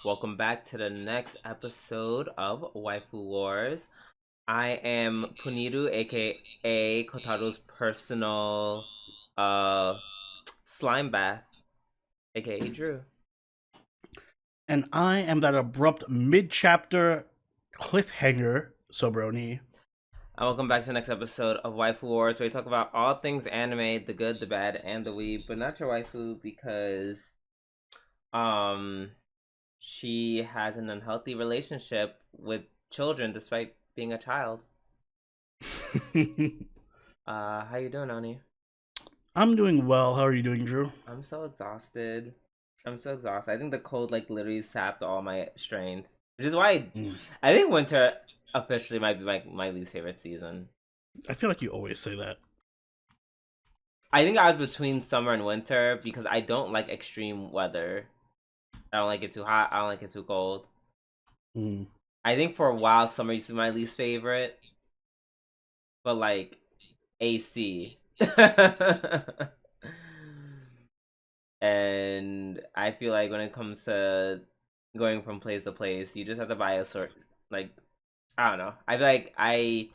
Welcome back to the next episode of Waifu Wars. I am Puniru, aka Kotaro's personal slime bath, aka Drew. And I am that abrupt mid-chapter cliffhanger, Sobroni. And welcome back to the next episode of Waifu Wars, where we talk about all things anime, the good, the bad, and the weeb, but not your waifu because um she has an unhealthy relationship with children despite being a child. How you doing, Oni? I'm doing well. How are you doing, Drew? I'm so exhausted. I'm so exhausted. I think the cold like literally sapped all my strength, which is why I think winter officially might be my least favorite season. I feel like you always say that. I think I was between summer and winter because I don't like extreme weather. I don't like it too hot. I don't like it too cold. I think for a while summer used to be my least favorite, but like AC. And I feel like when it comes to going from place to place, you just have to buy a sort like I don't know. I feel like I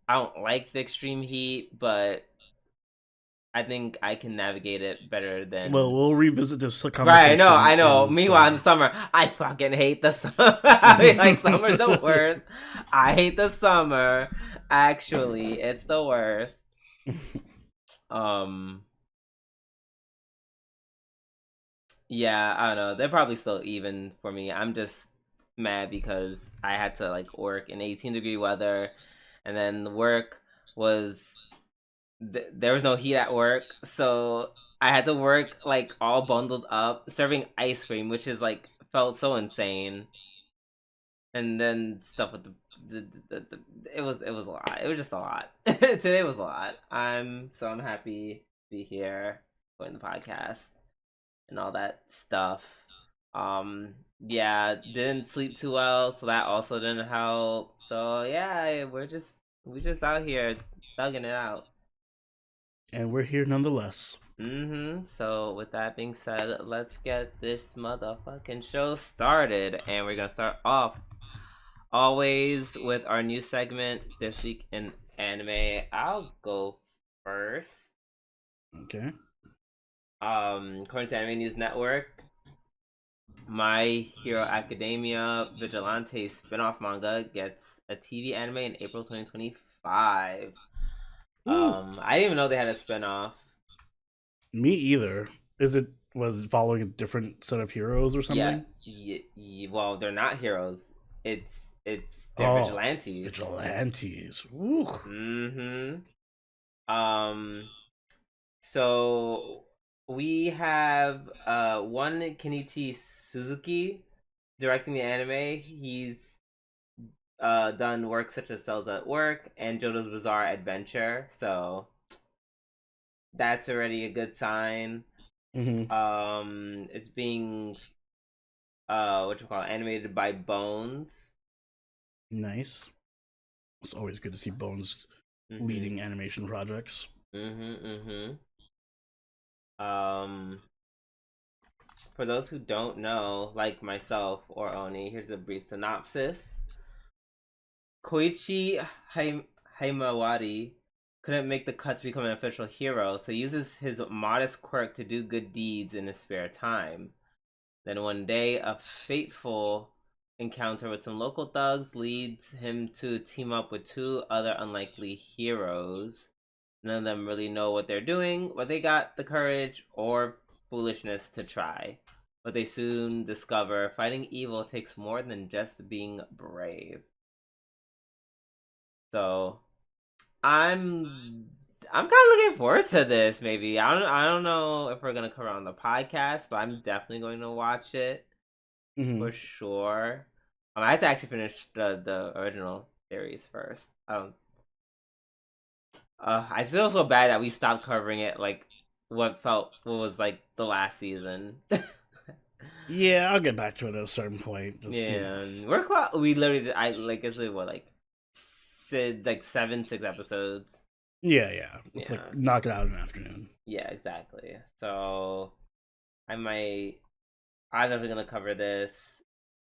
don't like the extreme heat, but I think I can navigate it better than. Well, we'll revisit this conversation. Right, I know. Meanwhile, in the summer, I fucking hate the summer. I mean, like summer's the worst. I hate the summer. Actually, it's the worst. Yeah, I don't know. They're probably still even for me. I'm just mad because I had to like work in 18-degree weather, and then the work was there was no heat at work, so I had to work like all bundled up, serving ice cream, which is like felt so insane. And then stuff with the it was a lot. It was just a lot. Today was a lot. I'm happy to be here doing the podcast and all that stuff. Yeah, didn't sleep too well, so that also didn't help. So yeah, we just out here thugging it out. And we're here nonetheless. So with that being said, let's get this motherfucking show started, and we're gonna start off always with our new segment this week in anime. I'll go first. Okay. According to Anime News Network, My Hero Academia Vigilante spin-off manga gets a TV anime in April 2025. I didn't even know they had a spin-off. Me either. Was it following a different set of heroes or something? Yeah. Well, they're not heroes. It's they're vigilantes. Vigilantes. Ooh. So we have one Kenichi Suzuki directing the anime. He's done work such as Cells at Work and JoJo's Bizarre Adventure, so that's already a good sign. It's being animated by Bones. Nice. It's always good to see Bones leading animation projects. For those who don't know, like myself or Oni, here's a brief synopsis. Koichi Himawari couldn't make the cut to become an official hero, so he uses his modest quirk to do good deeds in his spare time. Then one day, a fateful encounter with some local thugs leads him to team up with two other unlikely heroes. None of them really know what they're doing, but they got the courage or foolishness to try. But they soon discover fighting evil takes more than just being brave. So I'm kind of looking forward to this. Maybe I don't know if we're gonna cover on the podcast, but I'm definitely going to watch it for sure. I have to actually finish the original series first. I feel so bad that we stopped covering it like what was like the last season. Yeah, I'll get back to it at a certain point. We're close. We literally, I like, is it what like 6 episodes? Yeah. It's like knock it out in an afternoon. Yeah, exactly. So I'm definitely gonna cover this.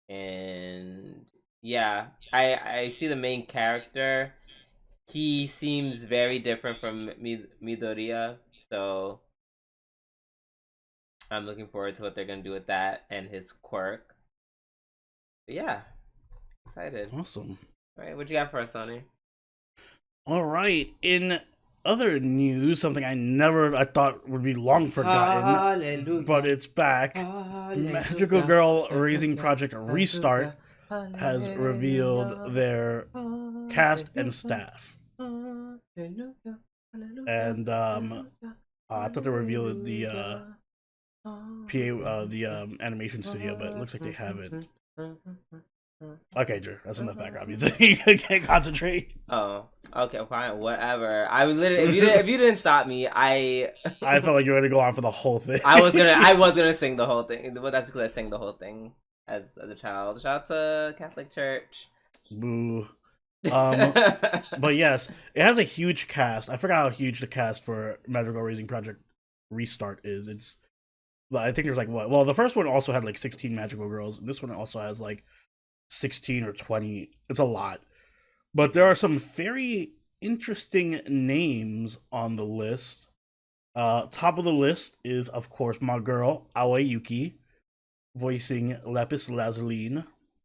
And yeah, I see the main character. He seems very different from Midoriya, so I'm looking forward to what they're gonna do with that and his quirk. But yeah, excited. Awesome. All right, what you got for us, Sonny? All right. In other news, something I thought would be long forgotten, but Hallelujah. it's back. Magical Hallelujah. Girl Raising Hallelujah. Project Restart Hallelujah. has revealed Hallelujah. their cast and staff, Hallelujah. Hallelujah. and Hallelujah. I thought they revealed the Hallelujah. the animation studio, but it looks like they haven't. Okay, Drew, that's enough background music. I can't concentrate. Oh, okay, fine, whatever. I was literally, if you didn't stop me, I felt like you were gonna go on for the whole thing. I was gonna sing the whole thing. But that's because I sang the whole thing as a child. Shout out to Catholic Church. Boo. But yes, it has a huge cast. I forgot how huge the cast for Magical Raising Project Restart is. I think there's like what? Well, the first one also had like 16 magical girls. And this one also has like 16 or 20. It's a lot. But there are some very interesting names on the list. Top of the list is, of course, my girl, Aoi Yuki, voicing Lapis Lazuli,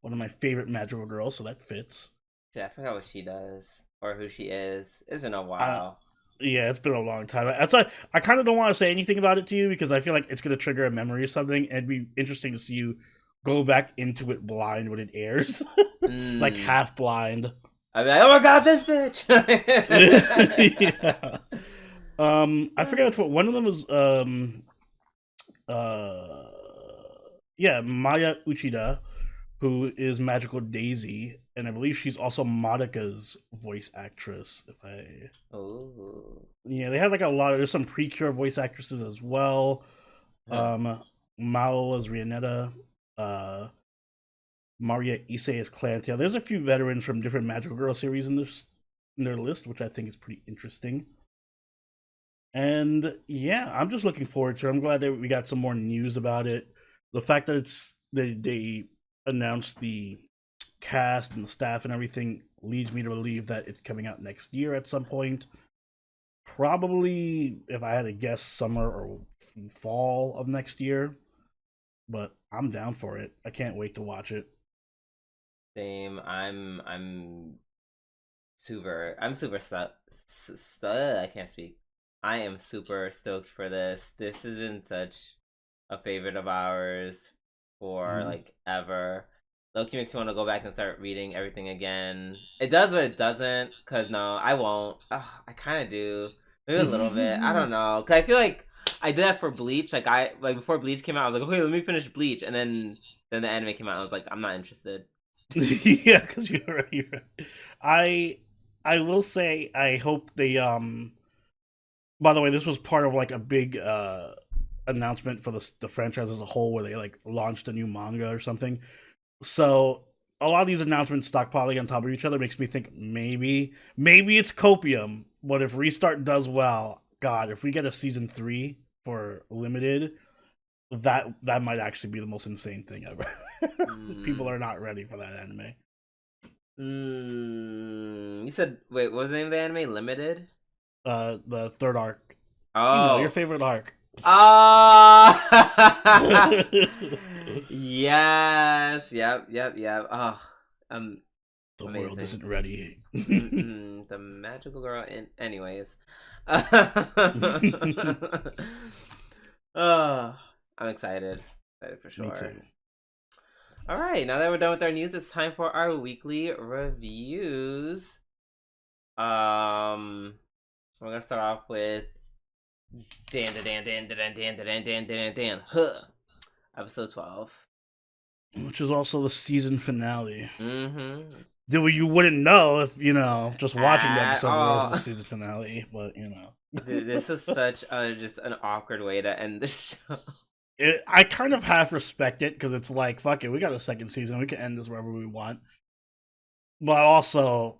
one of my favorite magical girls, so that fits. Yeah, I forgot what she does or who she is. It's been a Uh, while. yeah, it's been a long time. That's why I kind of don't want to say anything about it to you because I feel like it's going to trigger a memory or something. And it'd be interesting to see you go back into it blind when it airs, like half blind. I'd be like, oh my god, this bitch! Yeah. I forget which one. One of them was uh yeah, Maya Uchida, who is Magical Daisy, and I believe she's also Monica's voice actress. If I Ooh. Yeah, they had like a lot of there's some pre-cure voice actresses as well. Huh. Maou as Rianetta, uh Maria Ise as Clantia. There's a few veterans from different Magical Girl series in their list, which I think is pretty interesting. And yeah, I'm just looking forward to it. I'm glad that we got some more news about it. The fact that they announced the cast and the staff and everything leads me to believe that it's coming out next year at some point. Probably, if I had to guess, summer or fall of next year. But I'm down for it. I can't wait to watch it. Same. I'm super stoked. I can't speak. I am super stoked for this. This has been such a favorite of ours for Mhm. like ever. Loki makes me want to go back and start reading everything again. It does, but it doesn't. Cause no, I won't. Ugh, I kind of do. Maybe a little bit. I don't know. Cause I feel like I did that for Bleach. Like before Bleach came out, I was like, okay, let me finish Bleach, and then the anime came out. And I was like, I'm not interested. Yeah, because you're right, you're right. I I will say I hope they by the way, this was part of like a big announcement for the franchise as a whole where they like launched a new manga or something. So a lot of these announcements stockpiling on top of each other makes me think maybe it's copium. But if Restart does well, God, if we get a season 3 for limited, that might actually be the most insane thing ever. People Mm. are not ready for that anime. You said wait, what was the name of the anime? Limited. The third arc, your Oh. favorite arc. Ah. Yes. Yep. Yep. Yep. Oh. The world Amazing. isn't ready. The magical girl. Anyways. Oh, I'm excited. Excited for Me sure. too. All right. Now that we're done with our news, it's time for our weekly reviews. Um, we're gonna start off with Dan, huh. Episode 12. Which is also the season finale. Mm-hmm. You wouldn't know if just watching the At episode that it was the all. season finale, but This was such just an awkward way to end the show. I kind of half respect it because it's like fuck it, we got a second season, we can end this wherever we want. But also,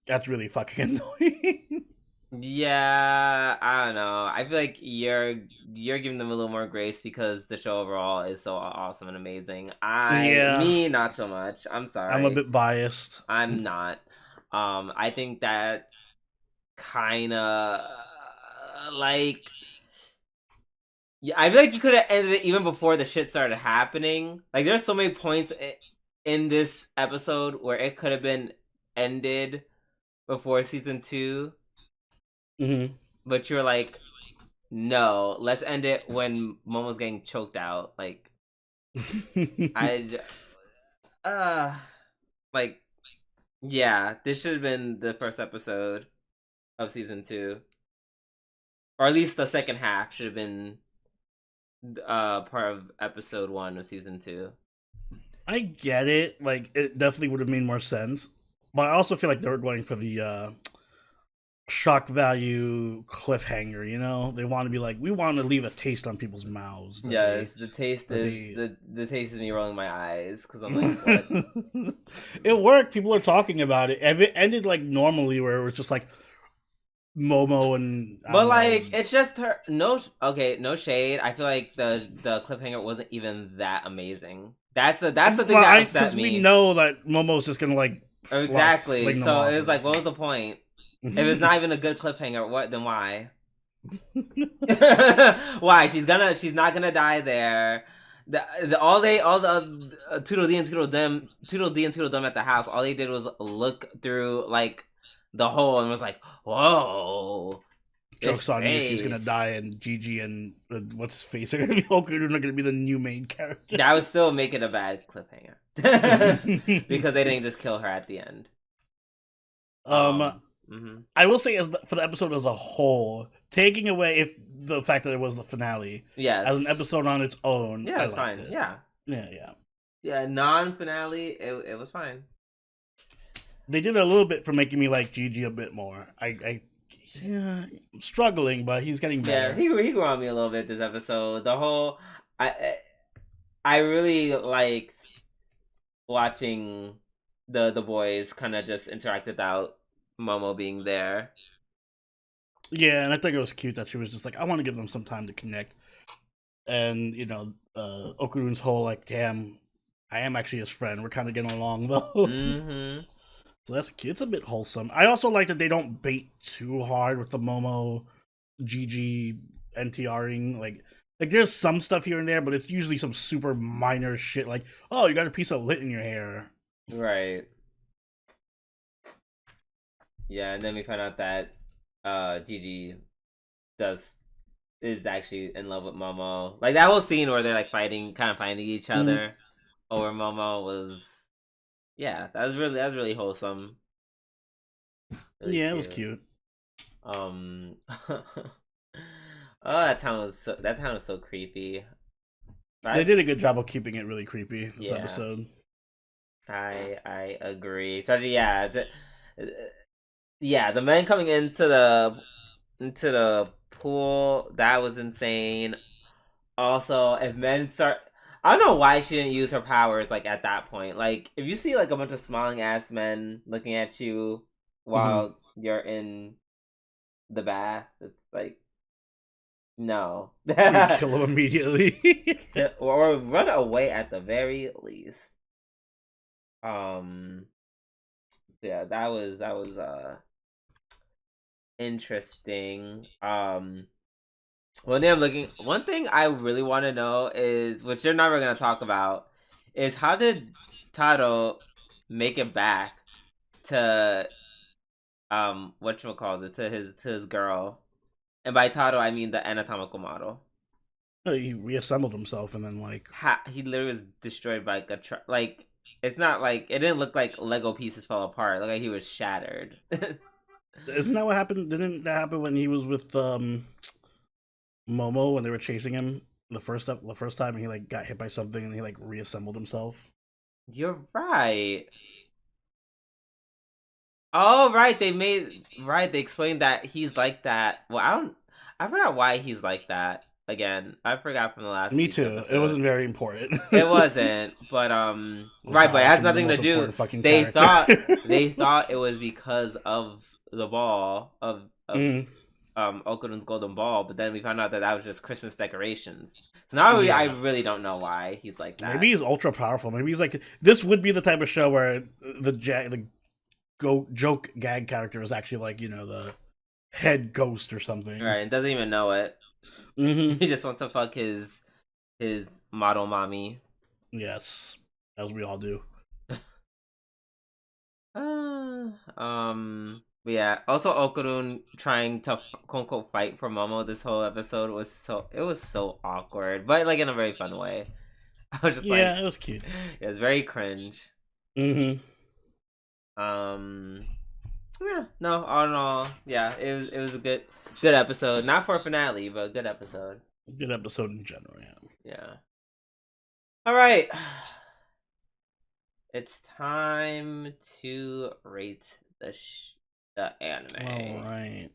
that's really fucking annoying. Yeah, I don't know. I feel like you're giving them a little more grace because the show overall is so awesome and amazing. Yeah, Me, not so much. I'm I'm a sorry. bit biased. I'm not. I think that's kind of like, yeah. I feel like you could have ended it even before the shit started happening. Like, there's so many points in this episode where it could have been ended before season 2, Hmm. but you're like, no, let's end it when Momo's getting choked out. Like, I, uh, like, yeah, this should have been the first episode of season 2, or at least the second half should have been part of episode 1 of season 2. I get it. Like, it definitely would have made more sense, but I also feel like they were going for the shock value cliffhanger. You know, they want to be like, we want to leave a taste on people's mouths Yes, the taste that is they. the taste is me rolling my eyes because I'm like, what? It worked. People are talking about it. If it ended like normally, where it was just like Momo and I But don't know. like, it's just her. No, okay, no shade. I feel like the cliffhanger wasn't even that amazing. That's the thing Well, that I upset because we me. know that Momo's just gonna like Exactly. fling them So off it or was like, what was something. the point? If it's not even a good cliffhanger, what? Then why? Why? She's not gonna die there. All the Toodle and Toodle D and Toodle Dum at the house. All they did was look through like the hole and was like, "Whoa, this Jokes on you, she's gonna face." die, and Gigi and what's his face are gonna be Okuda are gonna be the new main character. That would still make it a bad cliffhanger because they didn't just kill her at the end. um, Um. Mm-hmm. I will say, for the episode as a whole, taking away if the fact that it was the finale as an Yes. episode on its own, Yeah, I it's liked fine. it. Yeah. Yeah, yeah. Yeah. Non-finale. It was fine. They did a little bit for making me like Gigi a bit more. Yeah, I'm struggling, but he's getting Yeah, better. he grew on me a little bit this episode. The whole I I really liked watching the boys kind of just interact without Momo being there. Yeah, and I think it was cute that she was just like, I want to give them some time to connect. And Okuru's whole like, damn, I am actually his friend. We're kind of getting along though. Mm-hmm. So that's cute. It's a bit wholesome. I also like that they don't bait too hard with the Momo GG NTRing. Like there's some stuff here and there, but it's usually some super minor shit like, oh, you got a piece of lint in your hair. Right. Yeah, and then we find out that Gigi does is actually in love with Momo. Like that whole scene where they're like fighting, kind of finding each Mm, other over Momo was, yeah, that was really wholesome, really yeah, it was cute. cute. Oh, that town was so creepy. They But did a good job of keeping it really creepy this yeah, episode. I agree. Especially yeah, the men coming into the pool, that was insane. Also, if men start, I don't know why she didn't use her powers like at that point. Like if you see like a bunch of smiling ass men looking at you Mm-hmm. while you're in the bath, it's like, no. You kill him immediately. Or run away at the very least. Um, yeah, that was interesting. One thing I really want to know is, which they're never gonna talk about, is how did Taro make it back to whatchamacallit, to his girl, and by Taro I mean the anatomical model. He reassembled himself and then like, He literally was destroyed by like a truck. Like, it's not like it didn't look like Lego pieces fell apart. It looked like he was shattered. isn't that what happened? Didn't that happen when he was with Momo when they were chasing him the first time and he like got hit by something and he like reassembled himself? You're right. Oh, right. They explained that he's like that. Well, I forgot why he's like that. Again, I forgot from the last Me week's too. It episode. wasn't very important. It wasn't, but Which right, I but it like has him the nothing to most do. important fucking They character. thought they thought it was because of the ball of Mm, Okun's golden ball, but then we found out that that was just Christmas decorations. So now I yeah. really don't know why he's like Maybe that. he's ultra powerful. Maybe he's like this would be the type of show where the joke gag character is actually like the head ghost or something. Right, and doesn't even know it. Mm-hmm. He just wants to fuck his model mommy. Yes, as we all do. But yeah. Also, Okurun trying to quote unquote fight for Momo this whole episode was so awkward, but like in a very fun way. I was just Yeah, like, it was cute. it was very cringe. Mm-hmm. Um, yeah, no, all in all, yeah, it was a good episode. Not for a finale, but a good episode. Good episode in general. Yeah. Yeah. All right. It's time to rate the All anime. right.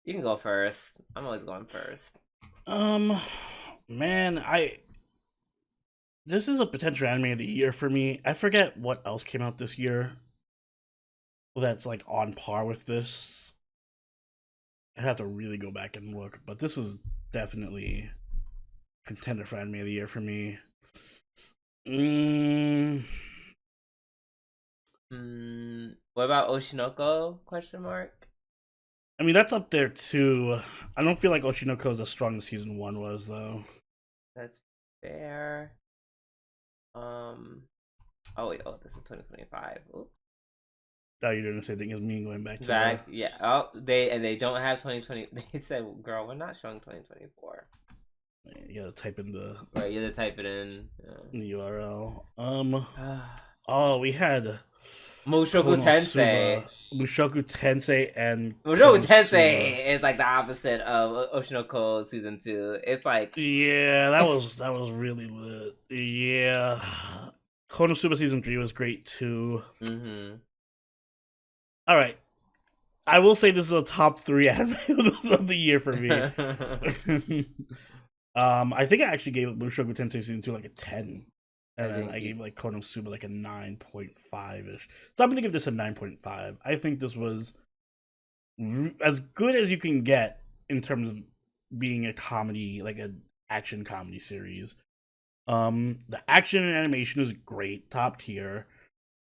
You can go first. I'm always going first. Um, man, I this is a potential anime of the year for me. I forget what else came out this year that's like on par with this. I have to really go back and look, but this was definitely contender for anime of the year for me. Mm, What about Oshinoko? Question mark. I mean, that's up there too. I don't feel like Oshinoko is as strong as season one was, though. That's fair. Oh wait. Oh, this is 2025. Ooh. Oh, you're doing the same thing as me going back to the. Back. Yeah. Oh, they don't have 2020. They said, "Girl, we're not showing 2024." You gotta type in Right. You have to type it in. the URL. Yeah. Oh, we had Mushoku Tensei. Konosuba, Mushoku Tensei, and Mushoku Konosuba. Tensei is like the opposite of Oshinoko season 2. It's like, Yeah, that was really lit. Yeah, Konosuba season 3 was great too. mm-hmm. All right, I will say this is a top three anime of the year for me. I think I actually gave Mushoku Tensei season 2 like a 10. I And then think I you. gave like Konosuba like a 9.5 ish. So I'm gonna give this a 9.5. I think this was as good as you can get in terms of being a comedy, like an action comedy series. The action and animation is great, top tier.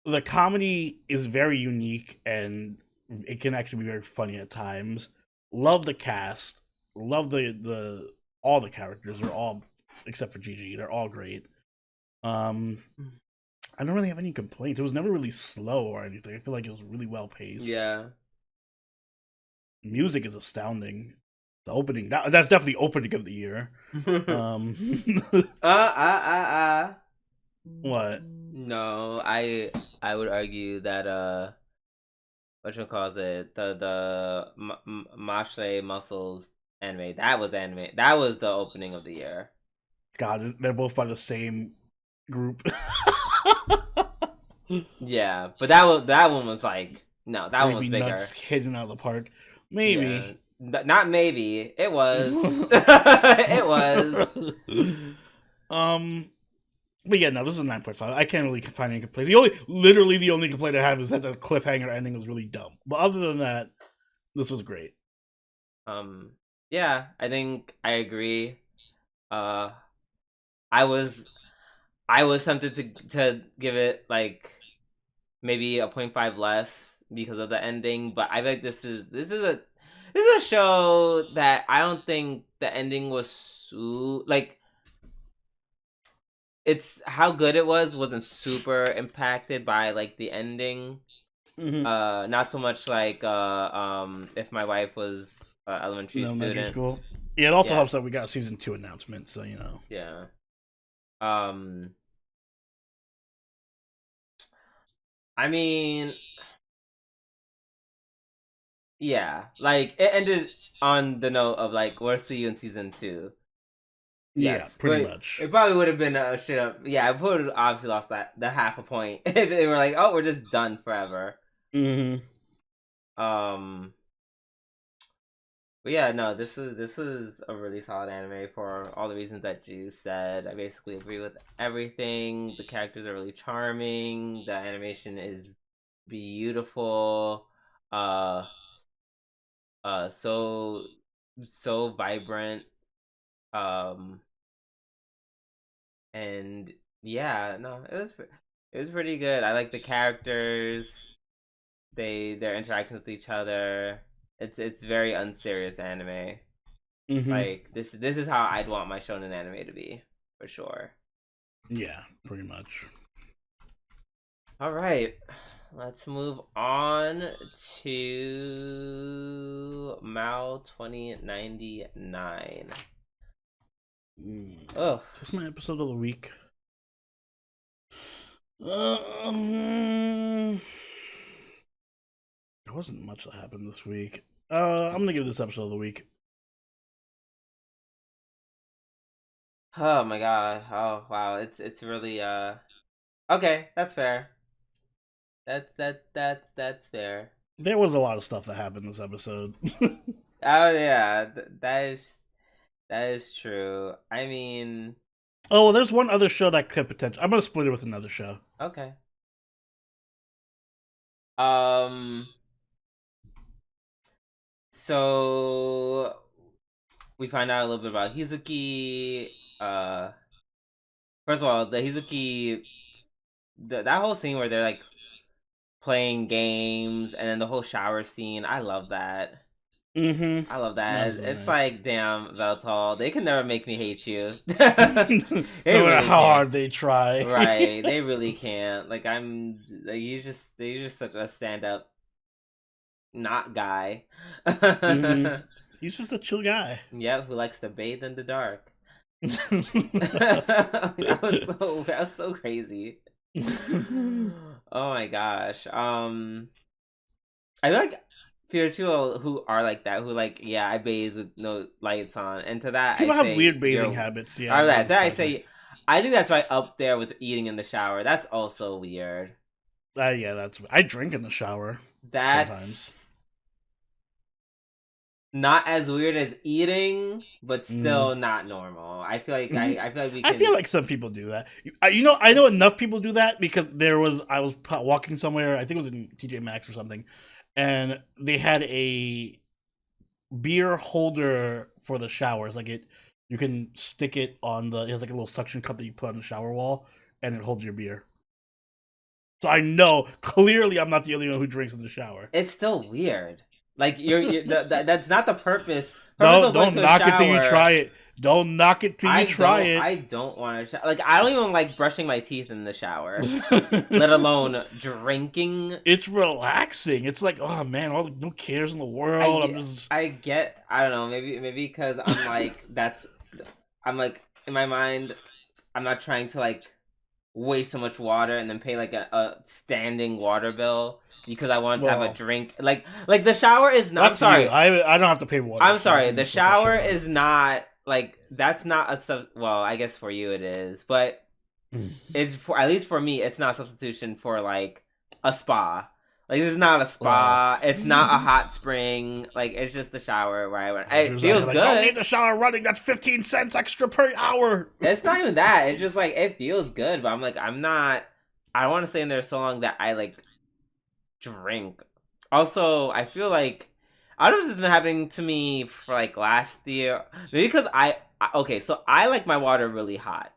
The comedy is very unique and it can actually be very funny at times. Love the cast. Love the all the characters. They're all except for Gigi. They're all great. Um, I don't really have any complaints. It was never really slow or anything. I feel like it was really well paced. Yeah. Music is astounding. The opening that's definitely opening of the year. Um, uh. what? No, I would argue that what you calls it, the Mashle Muscles anime, that was the opening of the year. God, they're both by the same group. Yeah, but that one was like, no, that one was Creepy bigger. nuts hitting out of the park. Yeah, Maybe. not maybe, it was. It was. um, but yeah, no, this is a 9.5. I can't really find any complaints. Literally, the only complaint I have is that the cliffhanger ending was really dumb. But other than that, this was great. um yeah, I think I agree. uh I was I was tempted to give it like maybe a point 0.5 less because of the ending, but I think this is a show that I don't think the ending was like, it's how good it wasn't super impacted by like the ending. Mm-hmm. Not so much like if my wife was elementary No, elementary student. school. Yeah, it also Yeah. helps that we got season 2 announcement, so you know. Yeah. Um I mean, yeah, like it ended on the note of like, we'll see you in season 2. Yeah, Yes, pretty but much. it probably would have been a straight up. Yeah, I would have obviously lost that the half a point if they were like, "Oh, we're just done forever." Mm-hmm. Um, but yeah, no, this was a really solid anime for all the reasons that you said. I basically agree with everything. The characters are really charming. The animation is beautiful. Uh, so vibrant. Um, and yeah, no, it was pretty good. I like the characters. Their interactions with each other. It's very unserious anime. Mm-hmm. Like this is how I'd want my shonen anime to be for sure. Yeah, pretty much. All right, let's move on to Mao 2099. Oh, Is this my episode of the week? Um, there wasn't much that happened this week. I'm gonna give this episode of the week. oh my god. Oh wow, it's really okay. That's fair. That's fair. There was a lot of stuff that happened this episode. Oh yeah, that is true. I mean, Oh, well, there's one other show that could potentially. I'm gonna split it with another show. okay. Um, so we find out a little bit about Hizuki. Uh, First of all, the Hizuki, that whole scene where they're like playing games, and then the whole shower scene. I love that. Mm-hmm. I love That that. was It's nice. like, damn, Veltal, they can never make me hate you. They No matter really how can't. hard they try. Right? They really can't. Like like you're just such a stand up not guy. Mm-hmm. He's just a chill guy. Yep, who likes to bathe in the dark. mm-hmm. That was so crazy. Oh my gosh. I feel like there's people who are like that, who like, yeah, I bathe with no lights on, and to that I People have say weird bathing you're, habits. Yeah, or I don't that I respect it. say, I think that's right up there with eating in the shower. That's also weird. Yeah, that's. I drink in the shower That's sometimes. not as weird as eating, but Mm. still not normal. I feel like we I feel can. like some people do that. I know enough people do that because I was walking somewhere. I think it was in TJ Maxx or something, and they had a beer holder for the showers. Like it, you can stick it on the. It has like a little suction cup that you put on the shower wall, and it holds your beer. So I know clearly I'm not the only one who drinks in the shower. It's still weird. Like that's not the purpose. Purpose of going Don't to a knock it till you shower. try it. Don't knock it till you try it. I don't want to like I don't even like brushing my teeth in the shower, let alone drinking. It's relaxing. It's like, oh man, all no cares in the world. I'm just I get I don't know, maybe because I'm like I'm like in my mind I'm not trying to like waste so much water and then pay like a standing water bill because I want to have a well. drink. Like the shower is not. I'm That's you. sorry. I don't have to pay water, I'm so I sorry. can The just let that shit shower run. is not like that's not a sub. Well, I guess for you it is, but it's for at least for me, it's not a substitution for like a spa. Like this is not a Well, spa. It's not a hot spring. Like it's just the shower where I went. It Drew's out here feels like, don't good. need the shower running. That's 15 cents extra per hour. It's not even that. It's just like it feels good, but I'm like I'm not. I don't want to stay in there so long that I like drink. Also, I feel like I don't know if this has been happening to me for like last year. Maybe because okay, so I like my water really hot.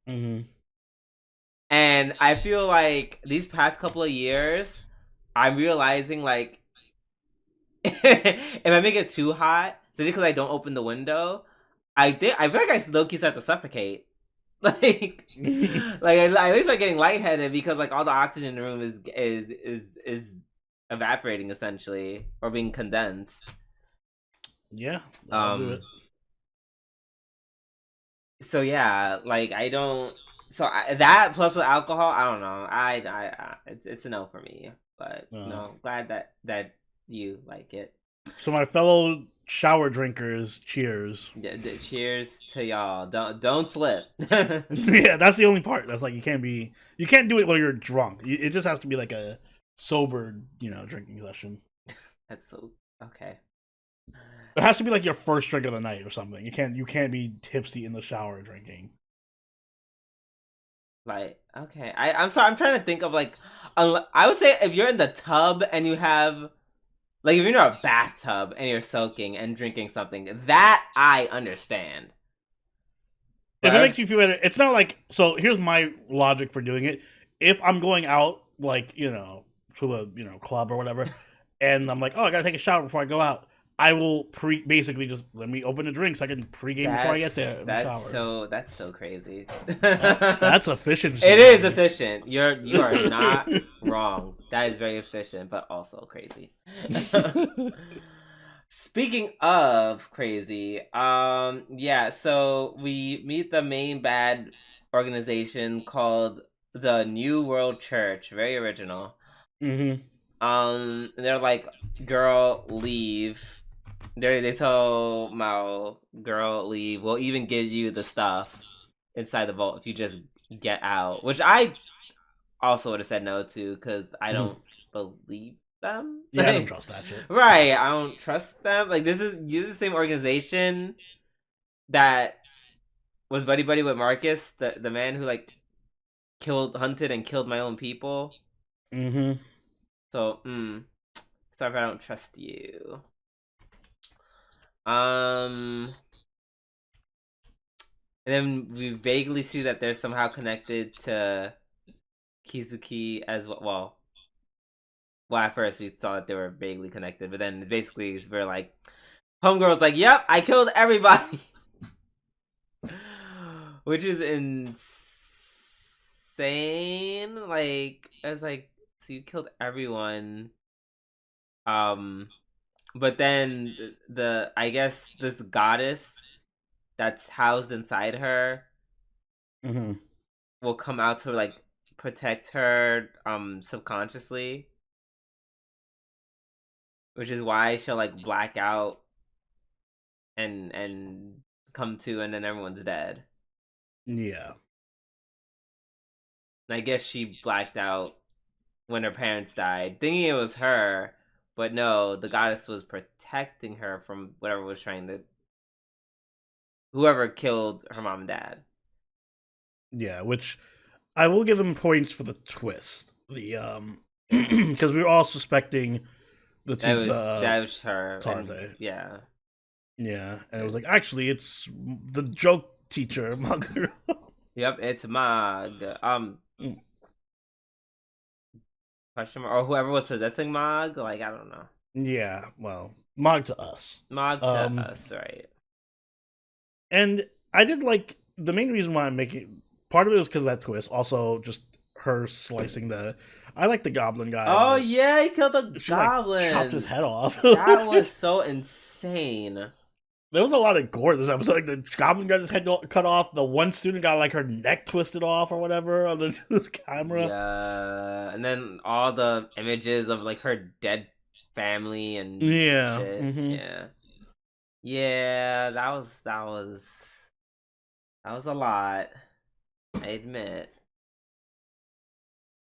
Mm-hmm. And I feel like these past couple of years, I'm realizing like if I make it too hot, especially because I don't open the window, I feel like I low key start to suffocate. Like, I at least start getting lightheaded because like all the oxygen in the room is evaporating essentially or being condensed. Yeah, I'll do it. Um. So yeah, like I don't. So that plus with alcohol, I don't know. It's a no for me. But no, glad that you like it. So my fellow shower drinkers, cheers. Cheers to y'all. Don't slip. Yeah, that's the only part. That's like you can't do it while you're drunk. It just has to be like a sober, drinking session. That's so okay. It has to be like your first drink of the night or something. You can't be tipsy in the shower drinking. Like okay, I'm sorry. I'm trying to think of like, I would say if you're in the tub and you have Like if you're in a bathtub and you're soaking and drinking something, that I understand. If it makes But you feel better, it's not like. So here's my logic for doing it. If I'm going out, like to a club or whatever, and I'm like, oh, I gotta take a shower before I go out, I will basically just let me open a drink so I can pregame before I get there in the shower. that's so crazy. That's efficiency, It is buddy. efficient. You are not wrong. That is very efficient, but also crazy. Speaking of crazy, yeah, so we meet the main bad organization called the New World Church. Very original. Mm-hmm. They're like, girl, leave. They tell Mao, girl, leave. We'll even give you the stuff inside the vault if you just get out. Which I also would have said no to because I Mm-hmm. don't believe them. Yeah, I don't trust that shit. Right, I don't trust them. Like this is the same organization that was buddy buddy with Marcus, the man who like hunted and killed my own people. Mm-hmm. So, sorry if I don't trust you. Um, and then we vaguely see that they're somehow connected to Kizuki as well. Well, at first we saw that they were vaguely connected, but then basically we're like, Homegirl's like, "Yep, I killed everybody," which is insane. Like, I was like, "So you killed everyone?" Um, but then I guess this goddess that's housed inside her Mm-hmm. will come out to like protect her subconsciously, which is why she'll like black out and come to, and then everyone's dead. Yeah. And I guess she blacked out when her parents died, thinking it was her, but no, the goddess was protecting her from whatever was trying to whoever killed her mom and dad. Yeah, which I will give them points for the twist. The because we were all suspecting the That was her, and Tarde. yeah, Yeah, and it was like actually it's the joke teacher Maguro. yep, it's Mag. Question mark, or whoever was possessing Mag. Like I don't know. Yeah, well, Mog to us. Mag to Um, us, right? and I did like the main reason why I'm making part of it was because of that twist. Also, just her slicing the. I like the goblin guy, Oh but yeah, he killed a she like chopped his goblin. head off. That was so insane. There was a lot of gore this episode. Like the goblin got his head cut off. The one student got like her neck twisted off or whatever on this camera. Yeah, and then all the images of like her dead family and Yeah. shit. Mm-hmm. Yeah, yeah, that was a lot. I admit.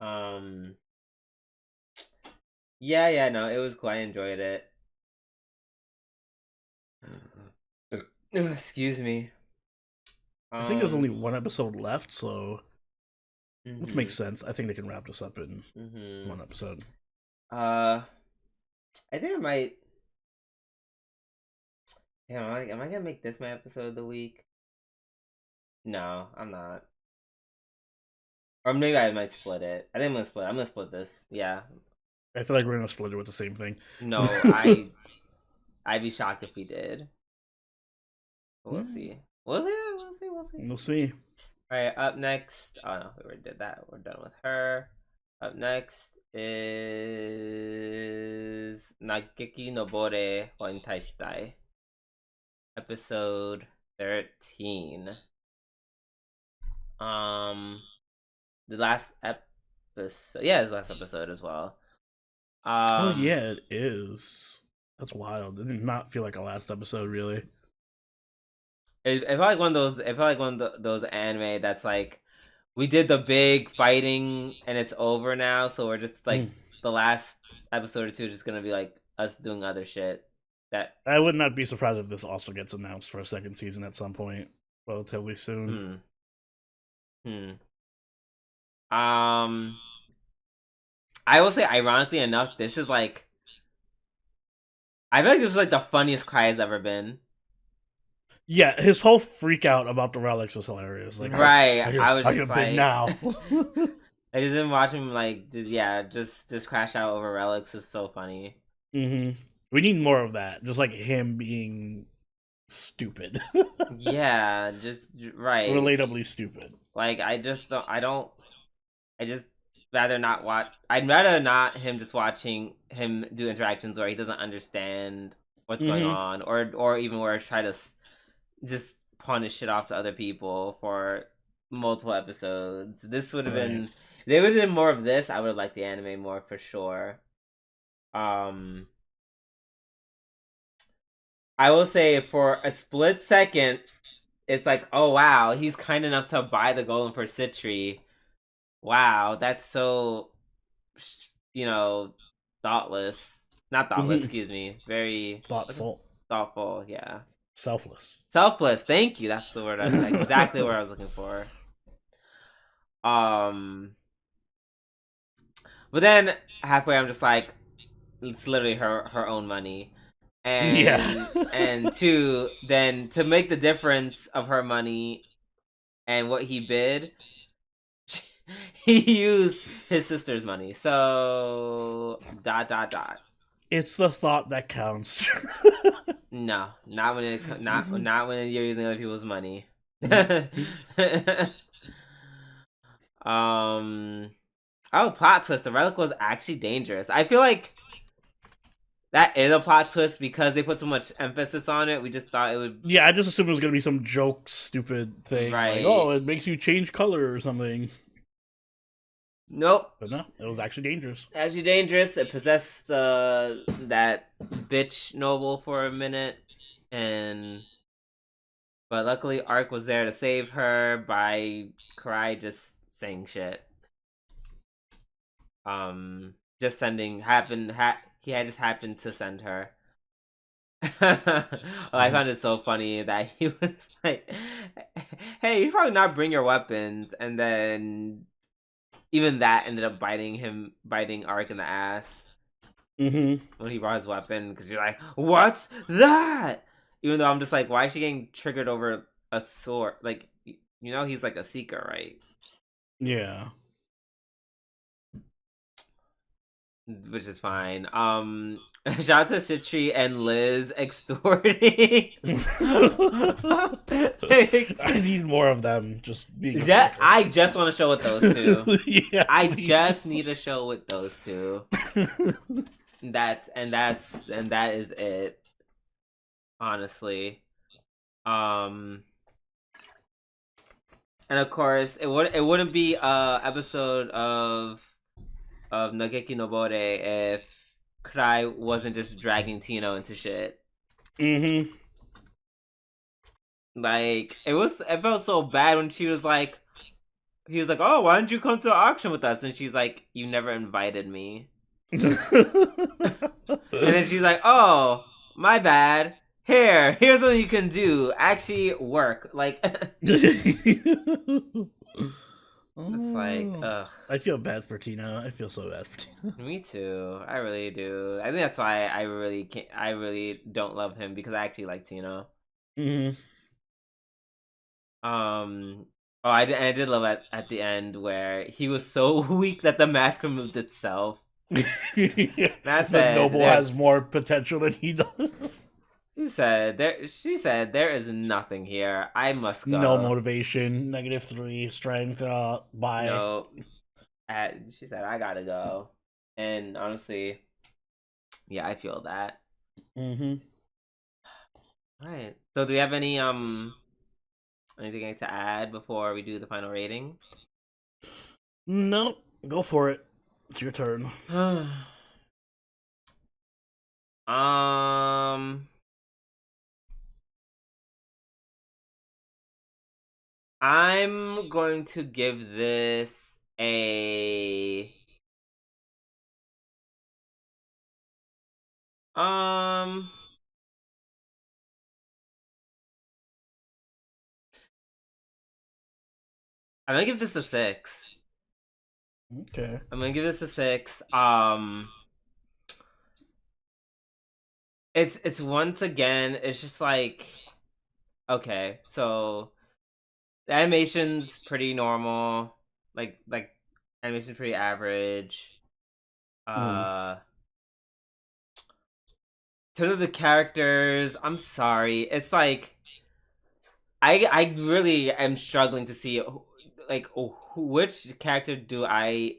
Um, yeah, no, it was cool. I enjoyed it. Excuse me. I think there's only Um, one episode left, so which makes mhm, sense. I think they can wrap this up in mhm. one episode. Uh, I think I might. Damn, am I gonna make this my episode of the week? No, I'm not. Or maybe I might split it. I think I'm gonna split. I'm gonna split this. Yeah. I feel like we're gonna split it with the same thing. No, I'd be shocked if we did. We'll see. We'll see. We'll see. All right. Up next. Oh no, we already did that. We're done with her. Up next is Nageki no Bourei wa Intaishitai, episode 13. Um, the last episode. Yeah, it's the last episode as well. Oh Um, yeah, it is. That's wild. It did not feel like a last episode, really. it felt like one of those. It felt like one of those anime that's like, we did the big fighting and it's over now, so we're just Mm. like the last episode or two is just gonna be like us doing other shit. That I would not be surprised if this also gets announced for a second season at some point, relatively soon. hmm hmm. Um, I will say, ironically enough, this is like I feel like this was like the funniest cry has ever been. Yeah, his whole freak out about the relics was hilarious. Like, Right. I was I just can bid like, now. I just didn't watch him like, yeah, just crash out over relics is so funny. hmm We need more of that. Just like him being stupid, Yeah, just right. relatably stupid. Like I just don't. I don't. I just rather not watch. I'd rather not him just watching him do interactions where he doesn't understand what's going hmm on, or even where try to just pawn his shit off to other people for multiple episodes. This would have Right. been. They would have been more of this. I would have liked the anime more for sure. Um, I will say for a split second, it's like, oh wow, he's kind enough to buy the golden persit tree. Wow, that's so, you know, thoughtless. Not thoughtless, hmm excuse me. Very Thoughtful, thoughtful, yeah. selfless. Selfless, thank you. That's the word, exactly what I was looking for. Um, but then halfway, I'm just like, it's literally her own money, Yeah. and two, then to make the difference of her money and what he bid, he used his sister's money. So dot dot dot. It's the thought that counts. No, not when not when you're using other people's money. um. Oh, plot twist. The relic was actually dangerous. I feel like that is a plot twist because they put so much emphasis on it. We just thought it would. Yeah, I just assumed it was gonna be some joke, stupid thing like, Right. oh, it makes you change color or something. Nope. But no, it was actually dangerous. Actually dangerous. It possessed that bitch noble for a minute, and but luckily Ark was there to save her by Kawaii just saying shit. Just sending he had just happened to send her. Well, I Mhm. found it so funny that he was like, "Hey, you probably not bring your weapons," and then even that ended up biting Ark in the ass Mm-hmm. when he brought his weapon because you're like, "What's that?" Even though I'm just like, why is she getting triggered over a sword? Like, he's like a seeker, right? Yeah. Which is fine. Shout out to Citri and Liz extorting. I need more of them just being That I effective. just want to show with those two. Yeah, I please. just need a show with those two. That is it. Honestly, um, and of course it wouldn't be a episode of Nageki no Bourei if Cry wasn't just dragging Tino into shit. Mm-hmm. Like it felt so bad when she was like, he was like, "Oh, why didn't you come to the auction with us?" And she's like, "You never invited me." And then she's like, "Oh, my bad. Here's what you can do. Actually work." Like it's like, Oh, ugh. I feel bad for Tina. I feel so bad for Tina. Me too. I really do. I think that's why I really can't. I really don't love him because I actually like Tino. Mm-hmm. Um. Oh, I did love at the end where he was so weak that the mask removed itself. That The said, noble has there's. more potential than he does. She said there. She said there is nothing here. I must No go. motivation. -3 strength. Bye. No. She said I gotta go. And honestly, yeah, I feel that. Mm-hmm. All right. So do we have anything to add before we do the final rating? No, go for it. It's your turn. um, I'm going to give this a um. I'm gonna give this a 6. Okay. I'm gonna give this a 6. it's once again, it's just like, okay, so the animation's pretty normal, like animation's pretty average. Mm. Uh, in terms of the characters, I'm sorry, it's like I really am struggling to see like which character do I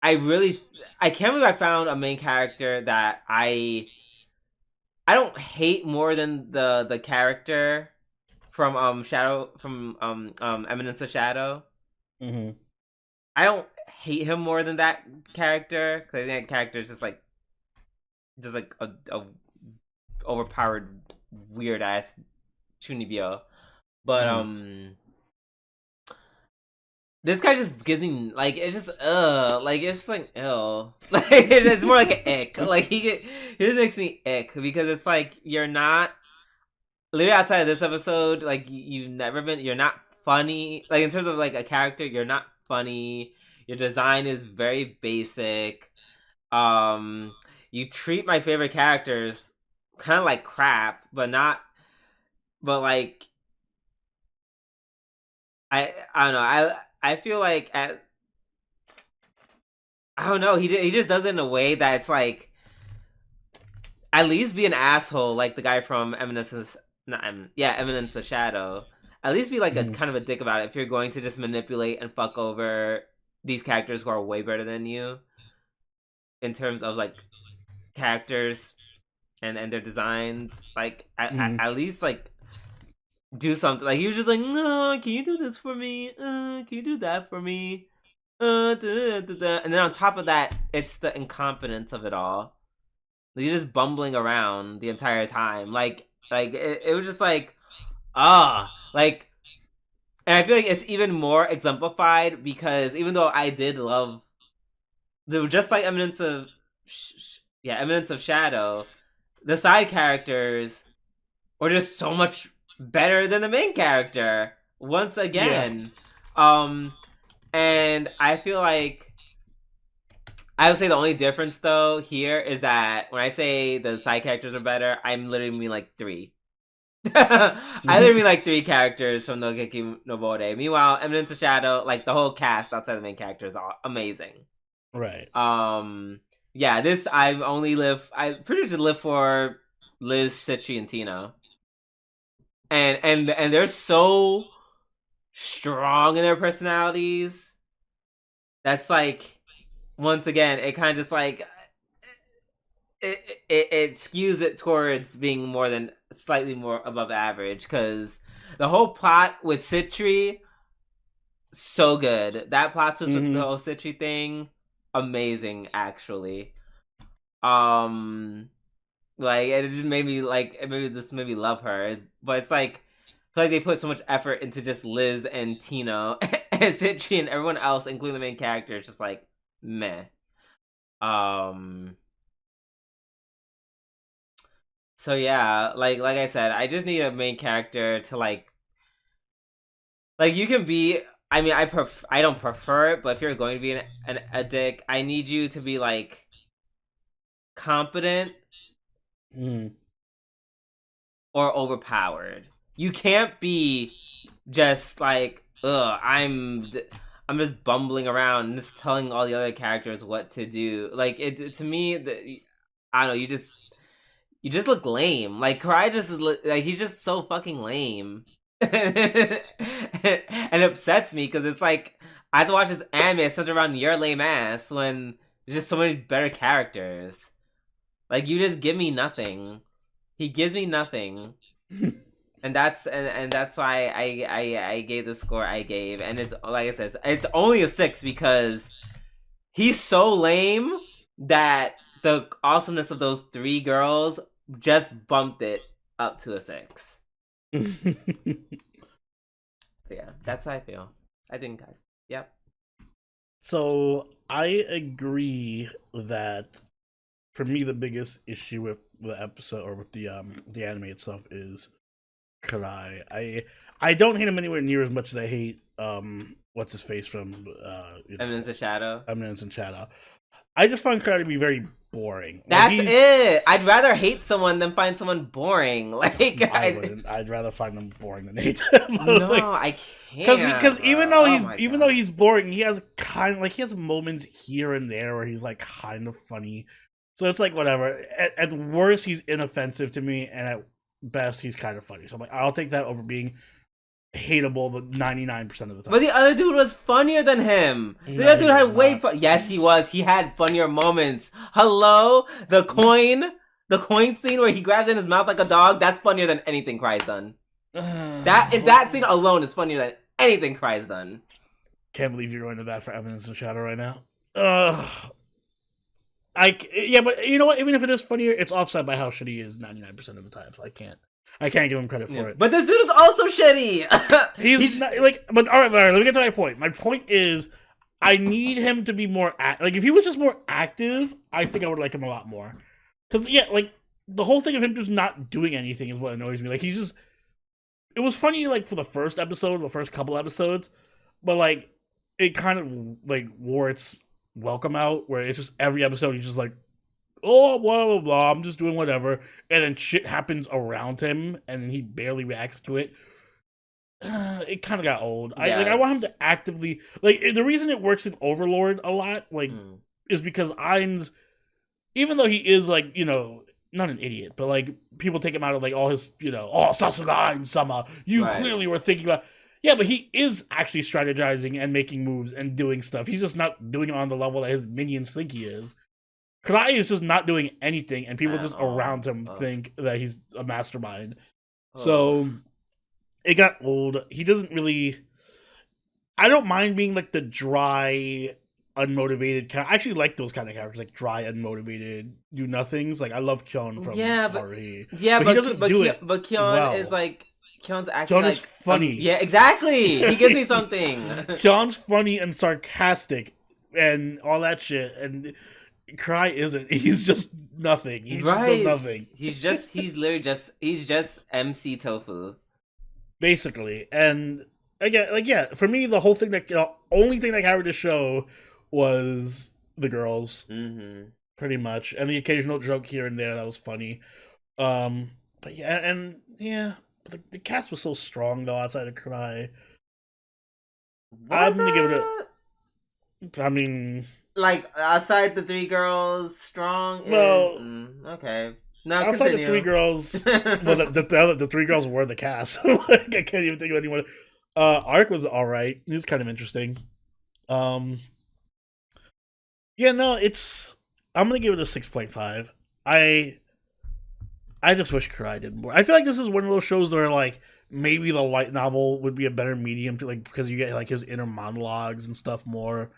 really I can't believe I found a main character that I don't hate more than the character from Shadow from Eminence of Shadow. Mm-hmm. I don't hate him more than that character because I think that character is just like a overpowered weird ass Chunibyo. But Mm-hmm. this guy just gives me like it's just like it's just like ew like it's more like an ick like he just makes me ick because it's like you're not literally outside of this episode like you've never been you're not funny like in terms of like a character you're not funny your design is very basic um you treat my favorite characters kind of like crap but like I don't know I feel like I don't know he just does it in a way that it's like at least be an asshole like the guy from Eminence not yeah Eminence of Shadow. At least be like a Mm-hmm. kind of a dick about it if you're going to just manipulate and fuck over these characters who are way better than you in terms of like characters and their designs. Like Mm-hmm. at least like do something. Like he was just like, no, can you do this for me? Can you do that for me? Da, da, da. And then on top of that, it's the incompetence of it all. You're just bumbling around the entire time. Like it was just like like, and I feel like it's even more exemplified because even though I did love, just like Eminence of Shadow, the side characters were just so much better than the main character once Yeah. again. And I feel like I would say the only difference though here is that when I say the side characters are better, I'm literally mean like three. I literally mean like three characters from Nageki no Bourei. Meanwhile, Eminence of Shadow, like the whole cast outside the main characters, are amazing. Right. Um, yeah, this I pretty much live for Liz, Citri, and Tino, and they're so strong in their personalities. That's like once again, it kind of just like it skews it towards being more than slightly more above average because the whole plot with Citri so good. That plot twist with the Mm-hmm. whole Citri thing, amazing actually. Um, like it just made me like it made me love her. But it's like I feel like they put so much effort into just Liz and Tino and Citri and everyone else, including the main character. It's just like meh. Um. So yeah, like I said, I just need a main character to like you can be. I mean, I don't prefer it, but if you're going to be a dick, I need you to be like competent Mm-hmm. or overpowered. You can't be just like, ugh, I'm just bumbling around and just telling all the other characters what to do. Like to me, I don't know. You just look lame. Like Karai like he's just so fucking lame, and it upsets me because it's like I have to watch this anime centered around your lame ass when there's just so many better characters. Like you just give me nothing. He gives me nothing, and that's why I gave the score I gave, and it's like I said, it's only a 6 because he's so lame that the awesomeness of those three girls just bumped it up to a 6. But yeah, that's how I feel. I think I yep. So I agree that for me the biggest issue with the episode or with the anime itself is Karai. I don't hate him anywhere near as much as I hate what's his face from Eminence of Shadow. Eminence and Shadow. I just find Karai to be very boring. That's it. I'd rather hate someone than find someone boring. Like I wouldn't. I'd rather find them boring than hate them. No, like, I can't. Because even though he's boring, he has he has moments here and there where he's like kind of funny. So it's like whatever. At worst, he's inoffensive to me, and at best, he's kind of funny. So I'm like, I'll take that over being hateable the 99% of the time. But the other dude was funnier than him. The other dude had way yes, he was. He had funnier moments. Hello? The coin scene where he grabs it in his mouth like a dog, that's funnier than anything Cry's done. That scene alone is funnier than anything Cry's done. Can't believe you're going to bat for Evidence of Shadow right now. But you know what? Even if it is funnier, it's offset by how shitty he is 99% of the time. So I can't give him credit for it. But this dude is also shitty. he's not, like, but all right, let me get to my point. My point is, I need him to be more like if he was just more active, I think I would like him a lot more. Because like the whole thing of him just not doing anything is what annoys me. Like it was funny like for the first episode, the first couple episodes, but like it kind of like wore its welcome out, where it's just every episode he's just like, oh, blah, blah, blah, I'm just doing whatever. And then shit happens around him, and then he barely reacts to it. It kind of got old. Yeah. I want him to actively... Like, the reason it works in Overlord a lot, like, is because Ainz, even though he is, like, you know, not an idiot, but, like, people take him out of, like, all his, you know, oh, Sasuga and Sama, you clearly were thinking about... Yeah, but he is actually strategizing and making moves and doing stuff. He's just not doing it on the level that his minions think he is. Kawaii is just not doing anything, and people just around him think that he's a mastermind. So, it got old. He doesn't really... I don't mind being, like, the dry, unmotivated character. I actually like those kind of characters, like dry, unmotivated, do-nothings. Like, I love Kyon from Bourei. Yeah, but he doesn't do it But Kyon well. is, like... Kyon's actually is funny. Yeah, exactly. He gives me something. Kyon's funny and sarcastic and all that shit, and... Cry isn't. He's just nothing. He just does nothing. He's literally just MC Tofu. Basically. And again, like, yeah, for me, the whole thing the only thing that carried the show was the girls. Mm-hmm. Pretty much. And the occasional joke here and there that was funny. But yeah, and yeah, the cast was so strong though outside of Cry. I'm gonna give it a... I mean... Like, outside the three girls, strong? Well... okay. No, outside continue. The three girls... well, the three girls were the cast. Like, I can't even think of anyone. Arc was alright. He was kind of interesting. Yeah, no, it's... I'm gonna give it a 6.5. I just wish Cry did more. I feel like this is one of those shows where, like, maybe the light novel would be a better medium to, like, because you get, like, his inner monologues and stuff more.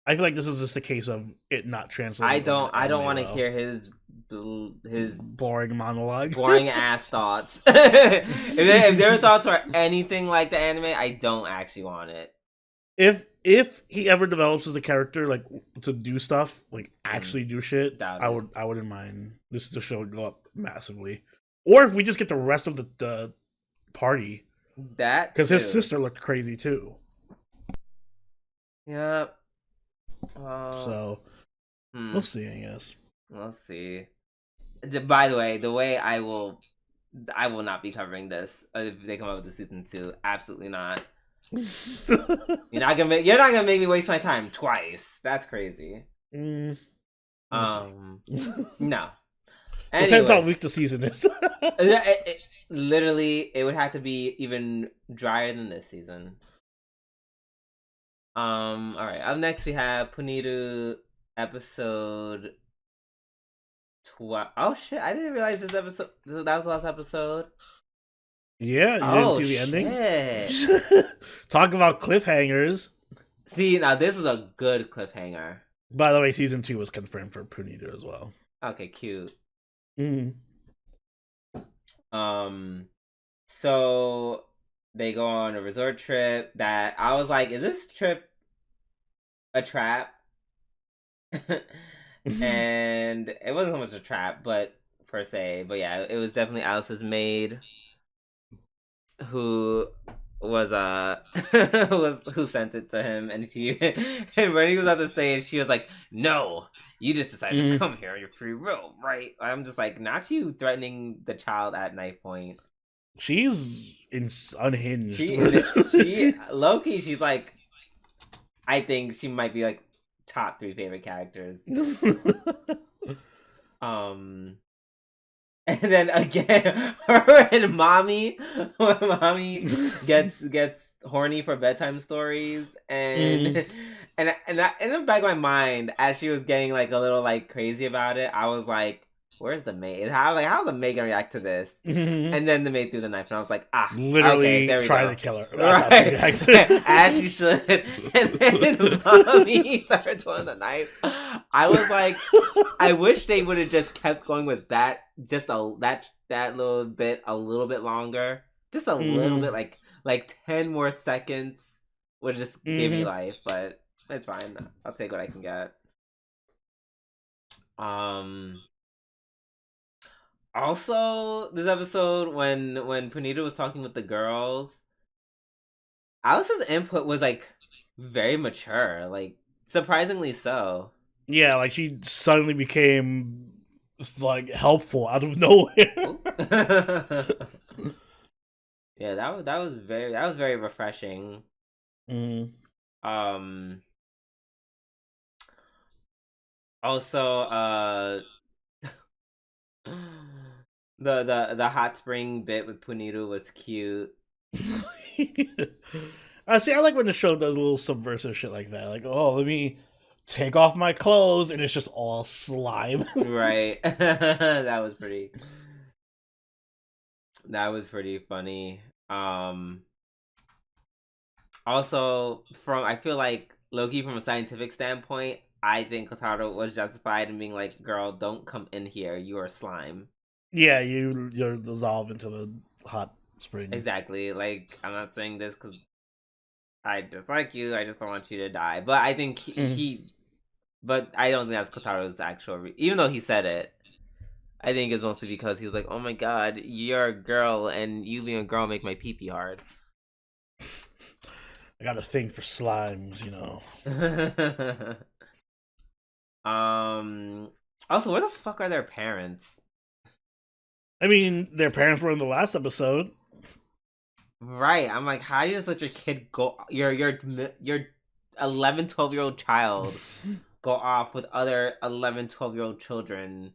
I feel like this is just a case of it not translating. I don't want to hear his boring monologue, boring ass thoughts. if their thoughts are anything like the anime, I don't actually want it. If he ever develops as a character, like to do stuff, like actually do shit, I wouldn't mind. The show would go up massively. Or if we just get the rest of the party, because his sister looked crazy too. Yep. So we'll see, I guess. We'll see. By the way I will not be covering this if they come up with the season 2. Absolutely not. You're not gonna make me waste my time twice. That's crazy. No. Anyway. Depends how weak the season is. Literally, it would have to be even drier than this season. All right. Up next, we have Puniru episode 12. Oh shit! I didn't realize that was the last episode. Yeah, you didn't see the ending. Talk about cliffhangers. See, now this was a good cliffhanger. By the way, season 2 was confirmed for Puniru as well. Okay, cute. Mm-hmm. So they go on a resort trip that I was like, is this trip a trap? And it wasn't so much a trap, but per se. But yeah, it was definitely Alice's maid who was was who sent it to him, and she and when he was about to say it, she was like, "No, you just decided to Mm. come here on your free will, right?" I'm just like, not you threatening the child at knife point. She's unhinged. She Loki. She's like, I think she might be like top three favorite characters. Um, and then again, her and mommy, when mommy gets horny for bedtime stories, Mm. and in the back of my mind, as she was getting like a little like crazy about it, I was like, "Where's the maid? How's the maid gonna react to this?" Mhm. And then the maid threw the knife, and I was like, "Ah, okay, Literally there we trying go." to kill her. That's how she Right, reacts. as she should. And then mommy started throwing the knife. I was like, I wish they would have just kept going with that, just that little bit, a little bit longer, just a little Hmm. bit, like 10 more seconds would just give me Hmm. life. But it's fine. I'll take what I can get. Um. Also, this episode when Punita was talking with the girls, Alice's input was like very mature, like surprisingly so. Yeah, like she suddenly became like helpful out of nowhere. Oh. Yeah, that was very refreshing. Mm. Um Also the hot spring bit with Puniru was cute. I see. I like when the show does a little subversive shit like that. Like, oh, let me take off my clothes, and it's just all slime. Right. That was pretty funny. Also, from I feel like Loki from a scientific standpoint, I think Kotaro was justified in being like, "Girl, don't come in here. You are slime." Yeah, you dissolve into the hot spring. Exactly. Like, I'm not saying this because I dislike you. I just don't want you to die. But I think Mm. but I don't think that's Kotaro's actual. Even though he said it, I think it's mostly because he was like, "Oh my god, you're a girl, and you being a girl make my pee pee hard." I got a thing for slimes, um. Also, where the fuck are their parents? I mean, their parents were in the last episode. Right. I'm like, how do you just let your kid go? Your 11, 12-year-old child go off with other 11, 12-year-old children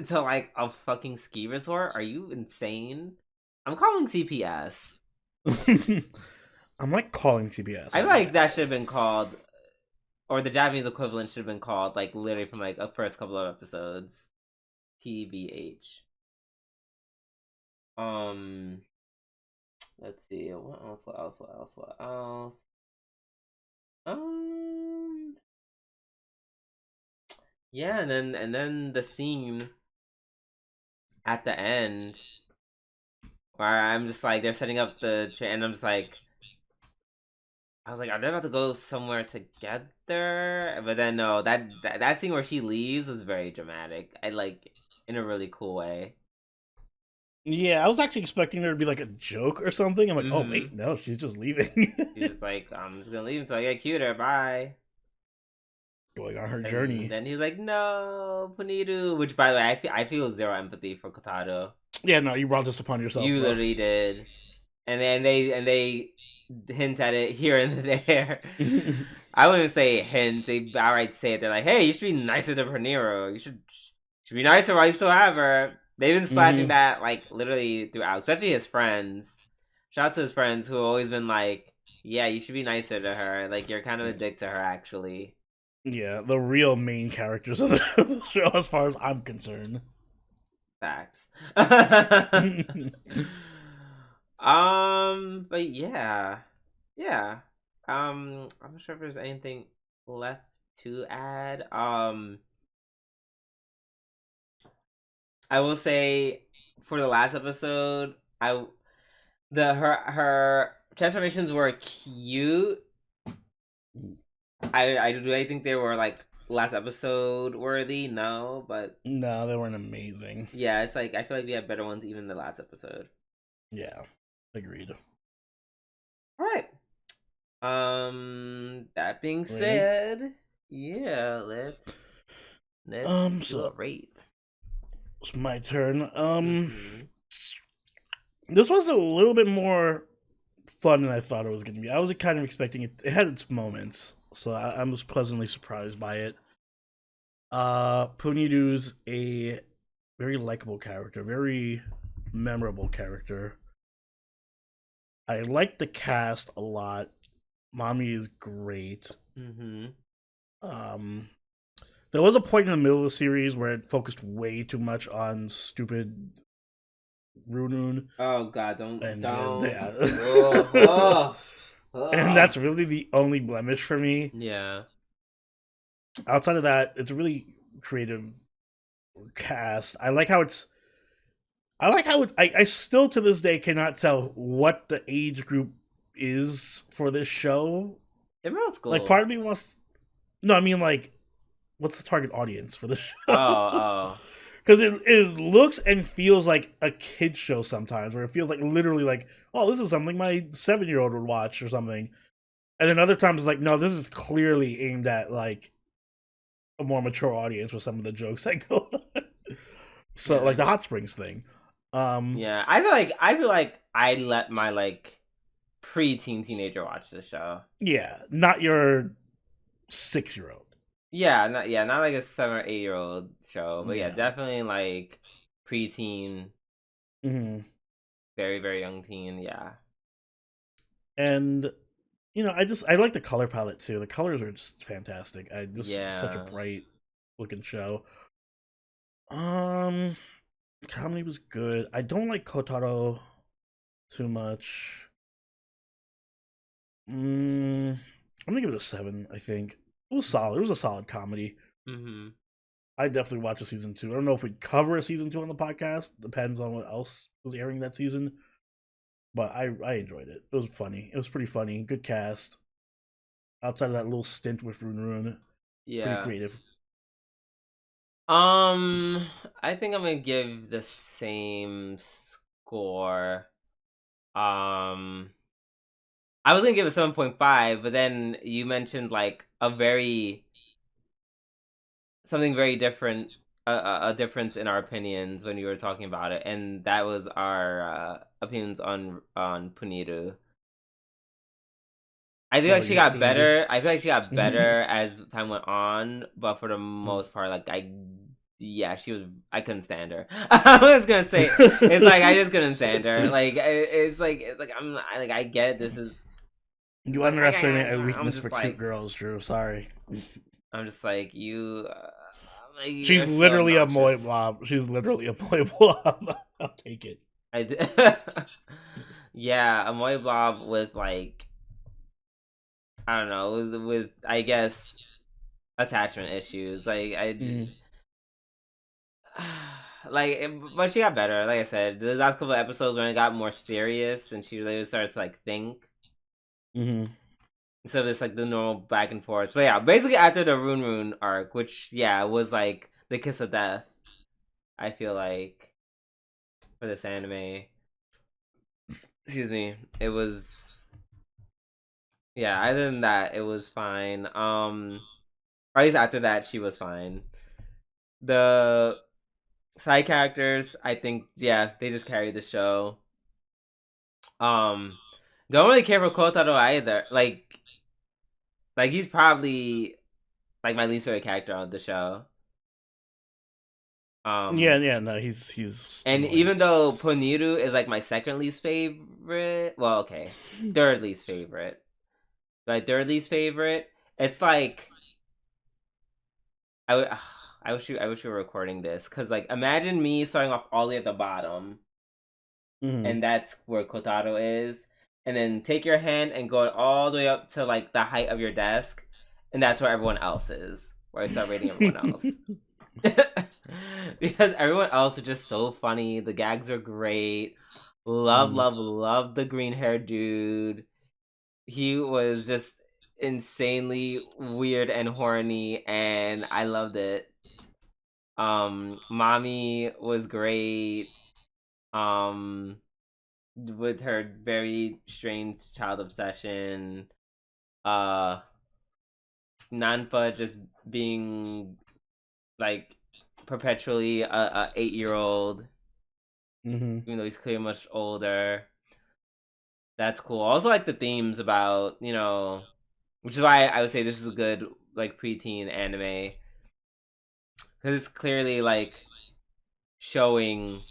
to like a fucking ski resort? Are you insane? I'm calling CPS. I'm like calling CBS I on feel this like guy. that should have been called, or the Japanese equivalent should have been called, like literally from like a first couple of episodes. TBH. Um, let's see. What else? What else? What else? What else? Um, yeah, and then the scene at the end where I'm just like they're setting up the train, and I'm just like, I was like, are they about to go somewhere together? But then no, that scene where she leaves was very dramatic. I like in a really cool way. Yeah, I was actually expecting there to be like a joke or something. I'm like, oh Mm-hmm. wait, no, she's just leaving, She was like, I'm just gonna leave until I get cuter. Bye. going on her And journey. then he was like, no, Puniru. Which, by the way, I feel zero empathy for Kotaro. Yeah, no, you brought this upon yourself, You bro. literally did. And then they hint at it here and there. I wouldn't even say hint. They outright say it. They're like, "Hey, you should be nicer to Pernero. You should be nicer while you still have her." They've been splashing Hmm. that like literally throughout, especially his friends. Shout out to his friends who have always been like, "Yeah, you should be nicer to her. Like you're kind of a dick to her, actually." Yeah, the real main characters of the show, as far as I'm concerned. Facts. But yeah, yeah. I'm not sure if there's anything left to add. I will say for the last episode, I the her transformations were cute. I think they were like last episode worthy. No, but No, they weren't amazing. yeah, it's like I feel like we have better ones even the last episode. Yeah, agreed. All right. That being Right? said, yeah, let's do a So rate. it's my turn. Mm-hmm. This was a little bit more fun than I thought it was going to be. I was kind of expecting it. It had its moments, so I was pleasantly surprised by it. Puniru's a very likable character, very memorable character. I like the cast a lot. Mommy is great. Mm-hmm. Um, there was a point in the middle of the series where it focused way too much on stupid Runun, Oh God, and don't. yeah, Oh, oh, and oh. that's really the only blemish for me. Yeah. Outside of that, it's a really creative cast. I like how it's. I like how it. I still to this day cannot tell what the age group is for this show. In middle Like, school. part of me wants. No, I mean, like, what's the target audience for the Oh, show? oh. Because it looks and feels like a kid show sometimes, where it feels like literally like, oh, this is something my 7-year-old would watch or something. And then other times it's like, no, this is clearly aimed at like a more mature audience with some of the jokes that go on. So like Yeah. the hot springs thing. Um Yeah. I feel like I let my like preteen teenager watch the show. yeah, not your 6-year-old. Yeah, not like a 7 or 8 year old show, but yeah, Yeah. definitely like preteen, Hmm. very very young teen. Yeah, And I like the color palette too. The colors are just fantastic. I just such a yeah. bright looking show. Um Comedy was good. I don't like Kotaro too much. I'm gonna give it a 7. I think it was solid. It was a solid comedy. Mhm. I definitely watch a season 2. I don't know if we'd cover a season 2 on the podcast. Depends on what else was airing that season. But I enjoyed it. It was funny. It was pretty funny. Good cast. Outside of that little stint with Rune Rune, pretty Yeah. creative. Um, I think I'm gonna give the same score. Um, I was gonna give it 7.5, but then you mentioned like something very different, a difference in our opinions when you were talking about it, and that was our opinions on Puniru. I feel What like about she yours, got Puniru? better. I feel like she got better as time went on, but for the most part, like yeah, she was. I couldn't stand her. I was gonna say it's like I just couldn't stand her. Like it's like I get this is You like underestimate a I'm weakness for just cute like girls, Drew. Sorry. I'm just like you. Like She's you're so literally a moy obnoxious. blob. She's literally a moy blob. I'll take it. I did. Yeah, a Moy Blob with like I don't know with I guess attachment issues. Like Mm. but she got better. Like I said, the last couple of episodes when it got more serious and she really started to like think Mm-hmm. instead of just like the normal back and forth. But yeah, basically after the Rune Rune arc, which yeah was like the kiss of death. I feel like for this anime, excuse me, it was yeah. Other than that, it was fine. Or at least after that, she was fine. The side characters, I think, yeah, they just carried the show. Um, don't really care for Kotaro either. Like he's probably like my least favorite character on the show. Yeah, Um, yeah, no, he's and annoying. even though Poniru is like my second least favorite, well, okay, third least favorite, my third least favorite, it's like I would. I wish we were recording this because, like, imagine me starting off all the way at the bottom, Mm-hmm. and that's where Kotaro is, and then take your hand and go all the way up to like the height of your desk, and that's where everyone else is. Where I start rating everyone else. Because everyone else is just so funny. The gags are great. Love, Mm. love, love the green haired dude. He was just insanely weird and horny, and I loved it. Mommy was great. Um, with her very strange child obsession. Uh, Nanpa just being like perpetually a 8-year-old, Mm-hmm. even though he's clearly much older. That's cool. Also, like the themes about which is why I would say this is a good like preteen anime because it's clearly like showing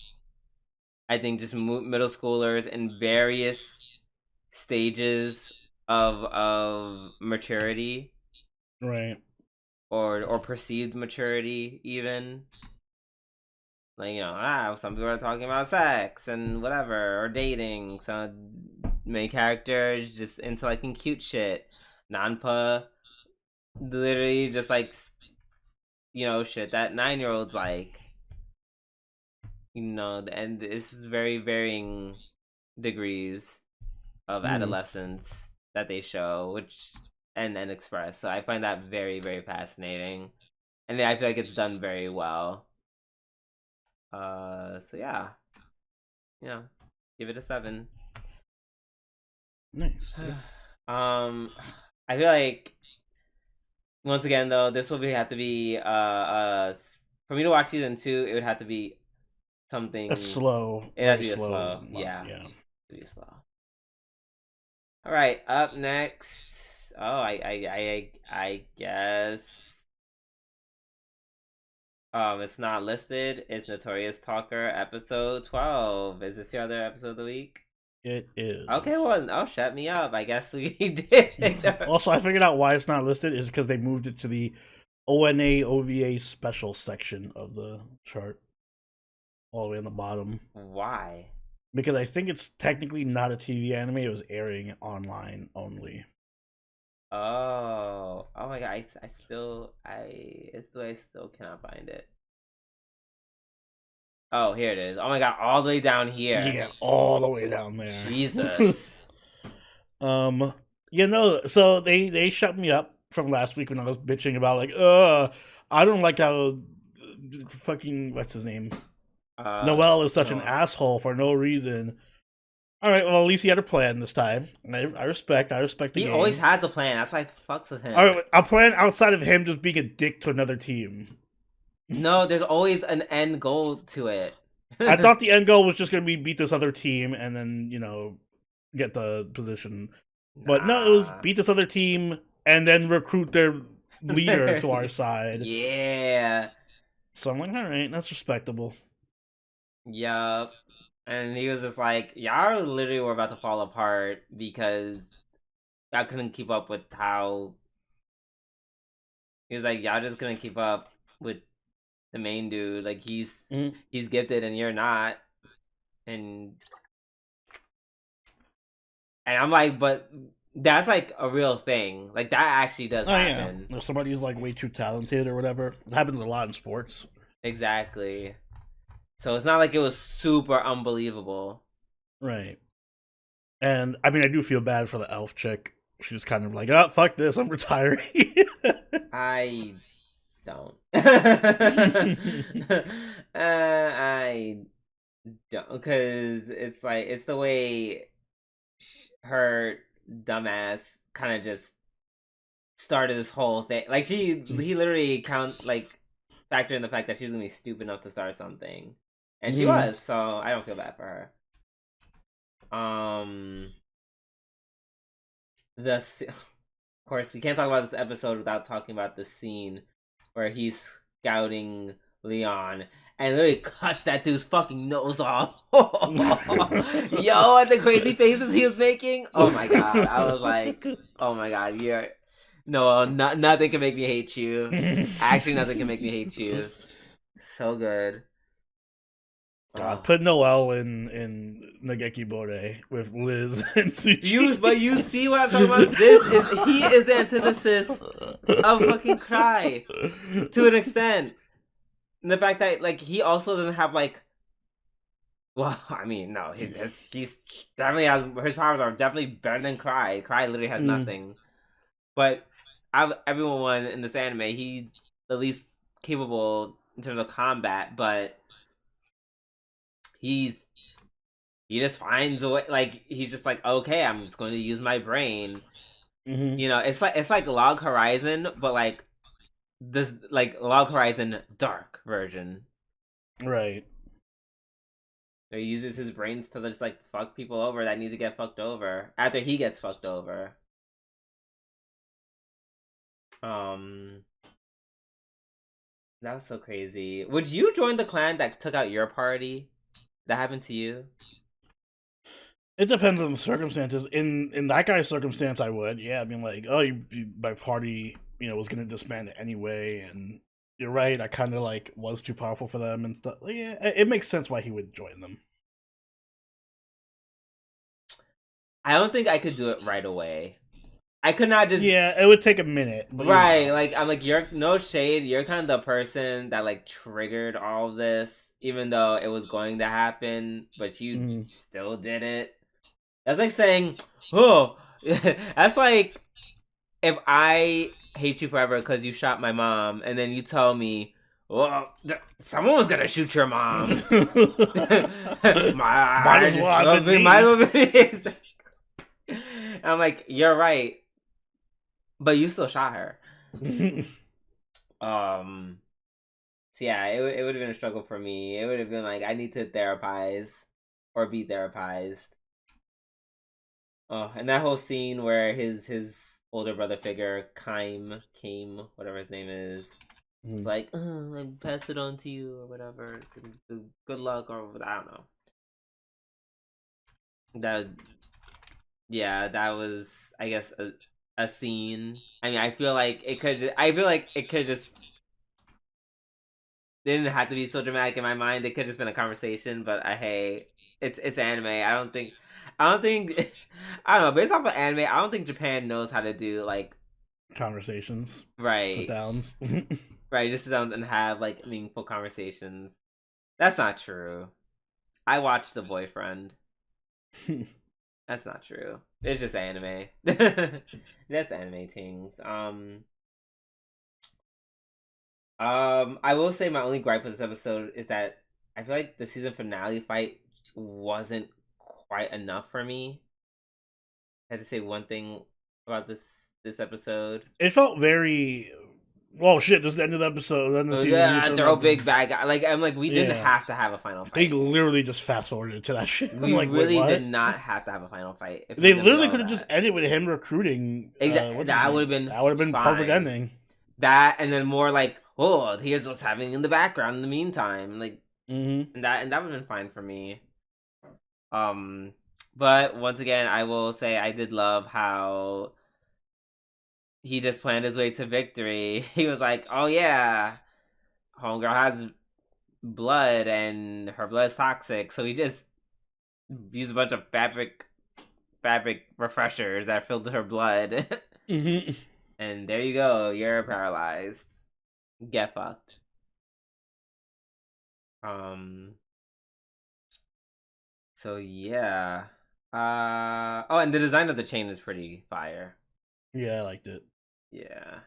I think just middle schoolers in various stages of maturity Right. or perceived maturity even like some people are talking about sex and whatever or dating, so main character is just into liking cute shit. Nanpa literally just like shit that 9-year-olds like, and this is very varying degrees of Mm. adolescence that they show, which and express. So I find that very very fascinating, and I feel like it's done very well. So yeah, yeah, give it a 7. Nice. Yeah. I feel like once again though, this will have to be for me to watch season 2. It would have to be A something. slow, It has very to be a slow slow, month. yeah, Yeah. be slow. All right, up next. Oh, I guess. It's not listed. It's Notorious Talker episode 12. Is this your other episode of the week? It Okay, is. well, shut me up. I guess we did. Also, I figured out why it's not listed is because they moved it to the ONA OVA special section of the chart, all the way in the bottom. Why? Because I think it's technically not a TV anime; it was airing online only. Oh my god! I still cannot find it. Oh, here it is. Oh my god! All the way down here. Yeah, all the way down there. Jesus. um, so they shut me up from last week when I was bitching about like, I don't like how fucking what's his name, Noel is such an No. asshole for no reason. All right, well at least he had a plan this time. I respect the He always game. has a plan. That's why I fucks with All him. right, a plan outside of him just being a dick to another team. No, there's always an end goal to it. I thought the end goal was just going to be beat this other team and then get the position, but no, it was Nah. beat this other team and then recruit their leader to our side. Yeah. So I'm like, all right, that's respectable. Yup. And he was just like, y'all literally were about to fall apart because y'all couldn't keep up with how. He was like, y'all just couldn't keep up with the main dude. Like Mm. he's gifted and you're not. And I'm like, but that's like a real thing. Like that actually does Oh yeah, happen. if somebody's like way too talented or whatever, it happens a lot in sports. Exactly. So it's not like it was super unbelievable. Right. And I mean, I do feel bad for the elf chick. She's kind of like, oh, fuck this, I'm retiring. I don't. I don't, because it's like it's the way her dumbass kind of just started this whole thing. Like he literally factor in the fact that she was gonna be stupid enough to start something, and she Mhm. was. So I don't feel bad for her. Um, of course we can't talk about this episode without talking about the scene where he's scouting Leon and literally cuts that dude's fucking nose off. Yo, and the crazy faces he was making. Oh my god. I was like, oh my god, you're no, nothing can make me hate you. Actually, nothing can make me hate you. So good. God, Oh. put Noel in Nageki Bourei with Liz and Suchi. But you see what I'm talking about? He is the antithesis of fucking Cry to an extent. And the fact that like he also doesn't have like, well, I mean, no, he's definitely has his powers are definitely better than Cry. Cry literally has Mm. nothing. But out of everyone in this anime, he's the least capable in terms of combat. But he's he just finds a way. Like he's just like, okay, I'm just going to use my brain. Mm-hmm. You know, it's like Log Horizon, but like this like Log Horizon dark version. Right. He uses his brains to just like fuck people over that need to get fucked over after he gets fucked over. Um, that was so crazy. Would you join the clan that took out your party? That happened to you? It depends on the circumstances. In that guy's circumstance, I would. Yeah, I mean, like, oh, my party, was gonna disband anyway, and you're right. I kind of like was too powerful for them and stuff. Like, yeah, it makes sense why he would join them. I don't think I could do it right away. I could not just Yeah, it would take a minute, but right. Like I'm like you're no shade. You're kind of the person that like triggered all of this, even though it was going to happen, but you still did it. That's like saying, oh, that's like if I hate you forever because you shot my mom, and then you tell me, well, someone was gonna shoot your mom. Might as well have been me. Might as well be. I'm like, you're right, but you still shot her. So yeah, it would have been a struggle for me. It would have been like I need to therapize or be therapized. Oh, and that whole scene where his older brother figure, Kame, whatever his name is, it's like, I pass it on to you or whatever. Good luck or I don't know. That yeah, that was I guess a scene. I mean, I feel like it could. I feel like it could just. It didn't have to be so dramatic in my mind. It could just been a conversation. But hey, it's anime. I don't think. I don't know. Based off of anime, I don't think Japan knows how to do like conversations, sit right, downs, right. Just sit down and have like meaningful conversations. That's not true. I watched The Boyfriend. That's not true. It's just anime. That's anime things. I will say my only gripe with this episode is that I feel like the season finale fight wasn't quite enough for me. I had to say one thing about this episode. It felt very. Well, shit! This is the end of the episode. Then the season. Yeah, throw big bad guy. Like I'm like, we didn't have to have a final fight. They literally just fast forwarded to that shit. We I'm like, really wait, did not have to have a final fight. They literally could have just ended with him recruiting. Exactly. That would have been perfect ending. That and then more like, oh, here's what's happening in the background in the meantime. Like, and that would have been fine for me. But once again, I will say I did love how he just planned his way to victory. He was like, "Oh yeah, homegirl has blood, and her blood's toxic." So he just used a bunch of fabric refreshers that filled her blood, and there you go. You're paralyzed. Get fucked. So yeah. Oh, and the design of the chain is pretty fire. Yeah, I liked it. Yeah.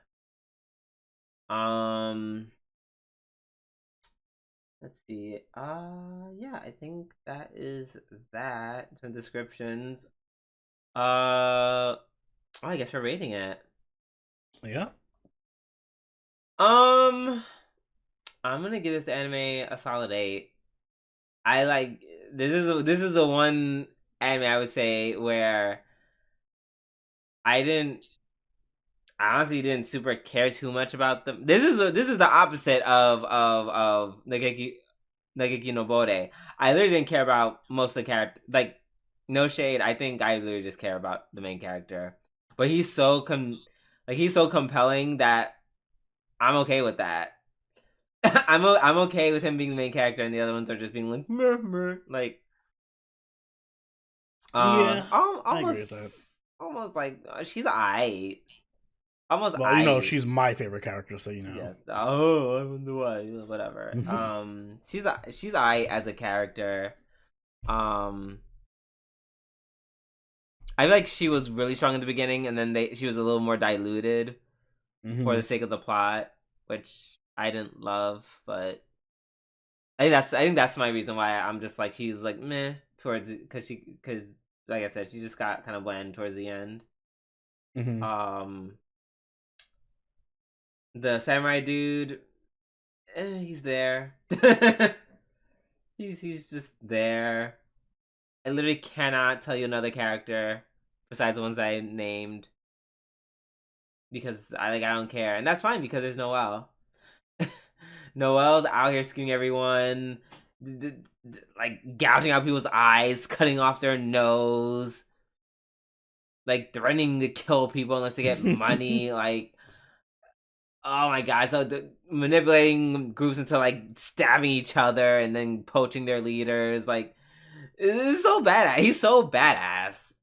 Let's see. Yeah, I think that is that. Some descriptions. I guess we're rating it. Yeah. I'm gonna give this anime a solid 8. I like this is the one anime I would say where I honestly didn't super care too much about them. This is the opposite of Nageki no Bourei. I literally didn't care about most of the character. Like, no shade. I think I literally just care about the main character. But he's so he's so compelling that I'm okay with that. I'm okay with him being the main character, and the other ones are just being like meh, meh. Like, yeah, almost, I agree with that. Almost like she's aight. Almost. Well, you know, she's my favorite character, so you know. Yes. Oh, I wonder why. Whatever. She's aight as a character. I feel like she was really strong in the beginning, and then she was a little more diluted for the sake of the plot, which I didn't love. But I think that's my reason why I'm just like she was like meh towards because like I said she just got kind of bland towards the end. Mm-hmm. Um, the samurai dude, he's there. He's just there. I literally cannot tell you another character besides the ones I named because I don't care, and that's fine because there's Noelle. Noelle's out here screaming everyone, like gouging out people's eyes, cutting off their nose, like threatening to kill people unless they get money. Like, oh my god! So manipulating groups into like stabbing each other and then poaching their leaders. Like, this is so badass. He's so badass.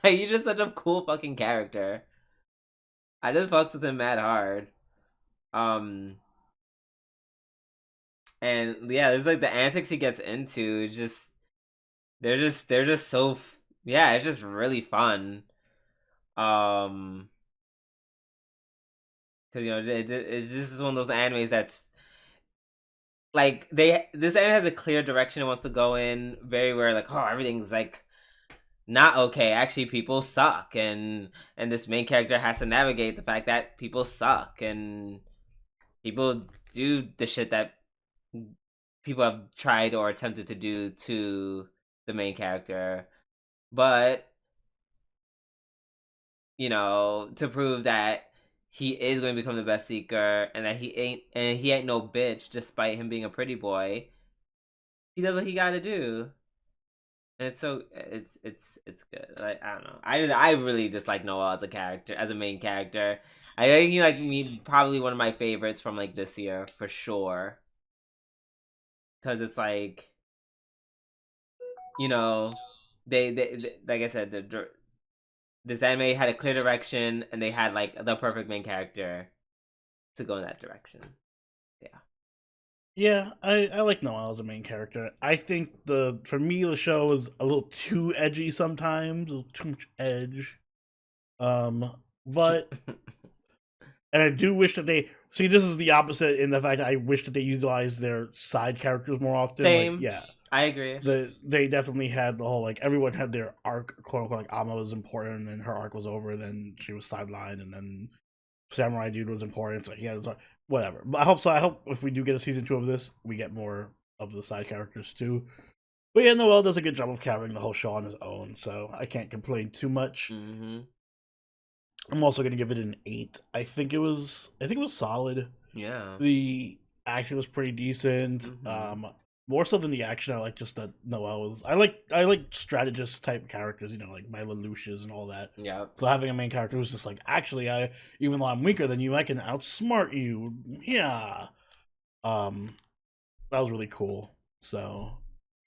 He's just such a cool fucking character. I just fucks with him mad hard. Um, and yeah, there's like the antics he gets into. Just they're just so yeah, it's just really fun. Um, because it's just one of those animes that's like this anime has a clear direction it wants to go in. Very where like oh everything's like not okay. Actually, people suck, and this main character has to navigate the fact that people suck and people do the shit that people have tried or attempted to do to the main character, but to prove that he is going to become the best seeker and that he ain't no bitch despite him being a pretty boy. He does what he got to do. And it's so it's good. Like I don't know. I really just like Noah as a character, as a main character. I think he like me probably one of my favorites from like this year for sure. Because it's like you know they like I said this anime had a clear direction and they had like the perfect main character to go in that direction. Yeah. Yeah, I like Noelle as a main character. I think for me the show is a little too edgy sometimes, a little too much edge. But and I do wish that they see this is the opposite in the fact that I wish that they utilized their side characters more often. Like, Same. yeah, I agree. they definitely had the whole like everyone had their arc, quote unquote. Like Amma was important, and her arc was over. Then she was sidelined, and then Samurai Dude was important. So he had his arc, whatever. But I hope so. I hope if we do get a season 2 of this, we get more of the side characters too. But yeah, Noel does a good job of carrying the whole show on his own, so I can't complain too much. Mm-hmm. I'm also gonna give it an 8. I think it was solid. Yeah. The action was pretty decent. Mm-hmm. More so than the action, I like just that Noelle was. I like strategist type characters, like my Lelouches and all that. Yeah. So having a main character who's just like, actually, even though I'm weaker than you, I can outsmart you. Yeah. Um, that was really cool. So,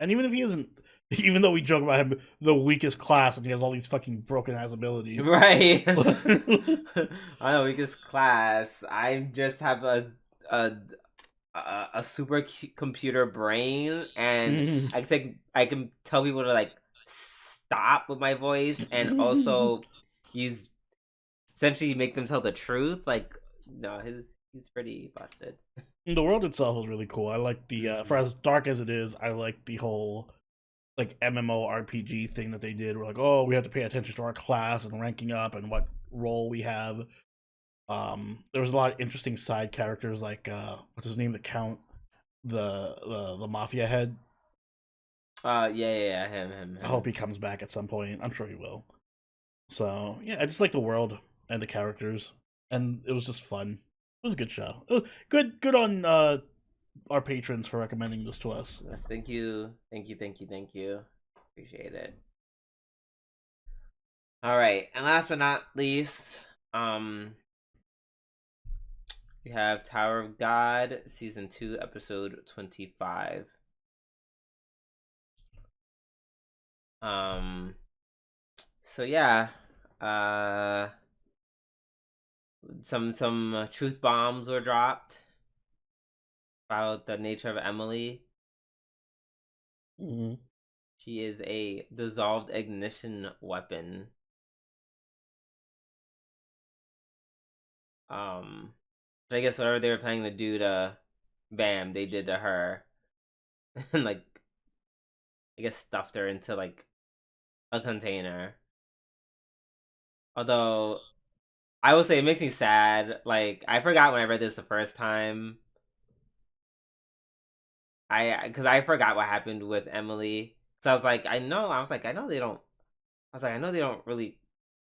and even if he isn't, even though we joke about him the weakest class and he has all these fucking broken ass abilities, Right. I know weakest class. I just have a a super computer brain, and I can tell people to like stop with my voice, and also use essentially make them tell the truth. Like no, he's pretty busted. the world itself was really cool. I like for as dark as it is, I like the whole like MMORPG thing that they did. We're like, oh, we have to pay attention to our class and ranking up and what role we have. There was a lot of interesting side characters like what's his name, the Count, the mafia head. Yeah, him. I hope he comes back at some point. I'm sure he will. So yeah, I just like the world and the characters, and it was just fun. It was a good show. It was good on our patrons for recommending this to us. Thank you. Appreciate it. All right, and last but not least, we have Tower of God, season 2, episode 25. So yeah, uh, some truth bombs were dropped about the nature of Emily. Mm-hmm. She is a dissolved ignition weapon. So I guess whatever they were planning to do to bam, they did to her, and like I guess stuffed her into like a container. Although I will say it makes me sad. Like I forgot when I read this the first time. Because I forgot what happened with Emily. So I was like, I know they don't. I was like, I know they don't really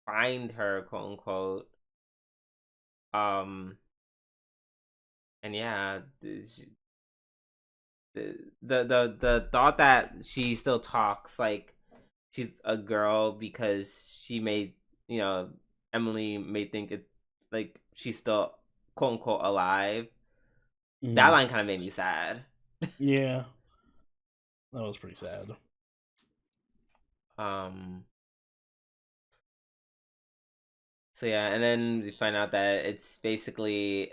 find her, quote unquote. Um, and yeah, the thought that she still talks like she's a girl because she made you know Emily may think it like she's still quote unquote alive. That Mm-hmm. line kind of made me sad. Yeah, that was pretty sad. Um. So yeah, and then we find out that it's basically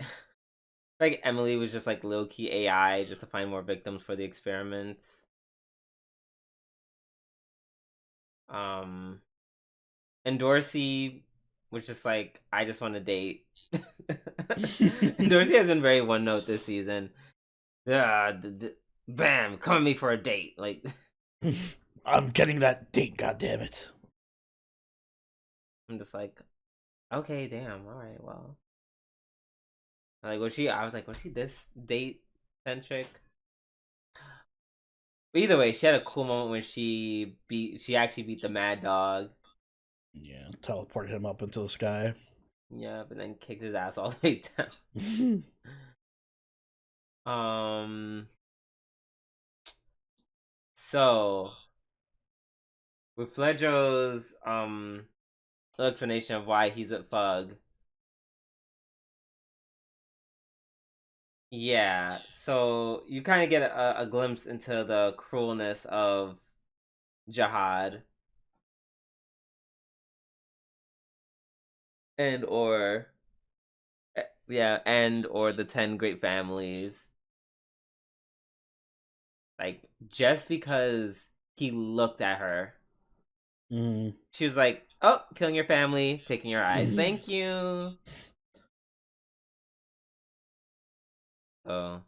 like Emily was just like low key AI just to find more victims for the experiments. Um, and Dorsey was just like, I just want to date. And Dorsey has been very one note this season. Ah, bam, come at me for a date. Like, I'm getting that date. God damn it! I'm just like, okay, damn, all right, well, like, was she? I was like, was she this date centric? But either way, she had a cool moment when she actually beat the Mad Dog. Yeah, teleported him up into the sky. Yeah, but then kicked his ass all the way down. Um, so with Fledro's explanation of why he's with Fug, yeah, so you kind of get a glimpse into the cruelness of Jihad and or yeah, and or the 10 great families. Like just because he looked at her, Mm. she was like, "Oh, killing your family, taking your eyes. Thank you." So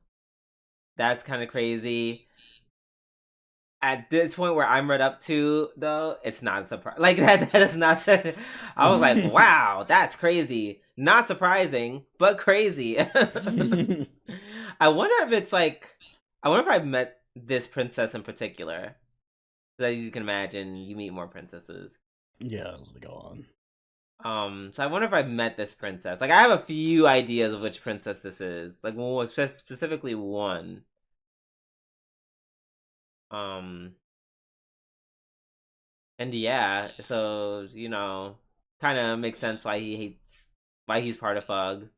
that's kind of crazy. At this point where I'm read up to, though, it's not a surprise. Like that is not. I was like, wow, that's crazy. Not surprising, but crazy. I wonder if it's like, I wonder if I've met this princess in particular. So as you can imagine, you meet more princesses. Yeah, as they go on. So I wonder if I've met this princess. Like, I have a few ideas of which princess this is. Like, specifically one. Um, and yeah, so kind of makes sense why why he's part of Fug.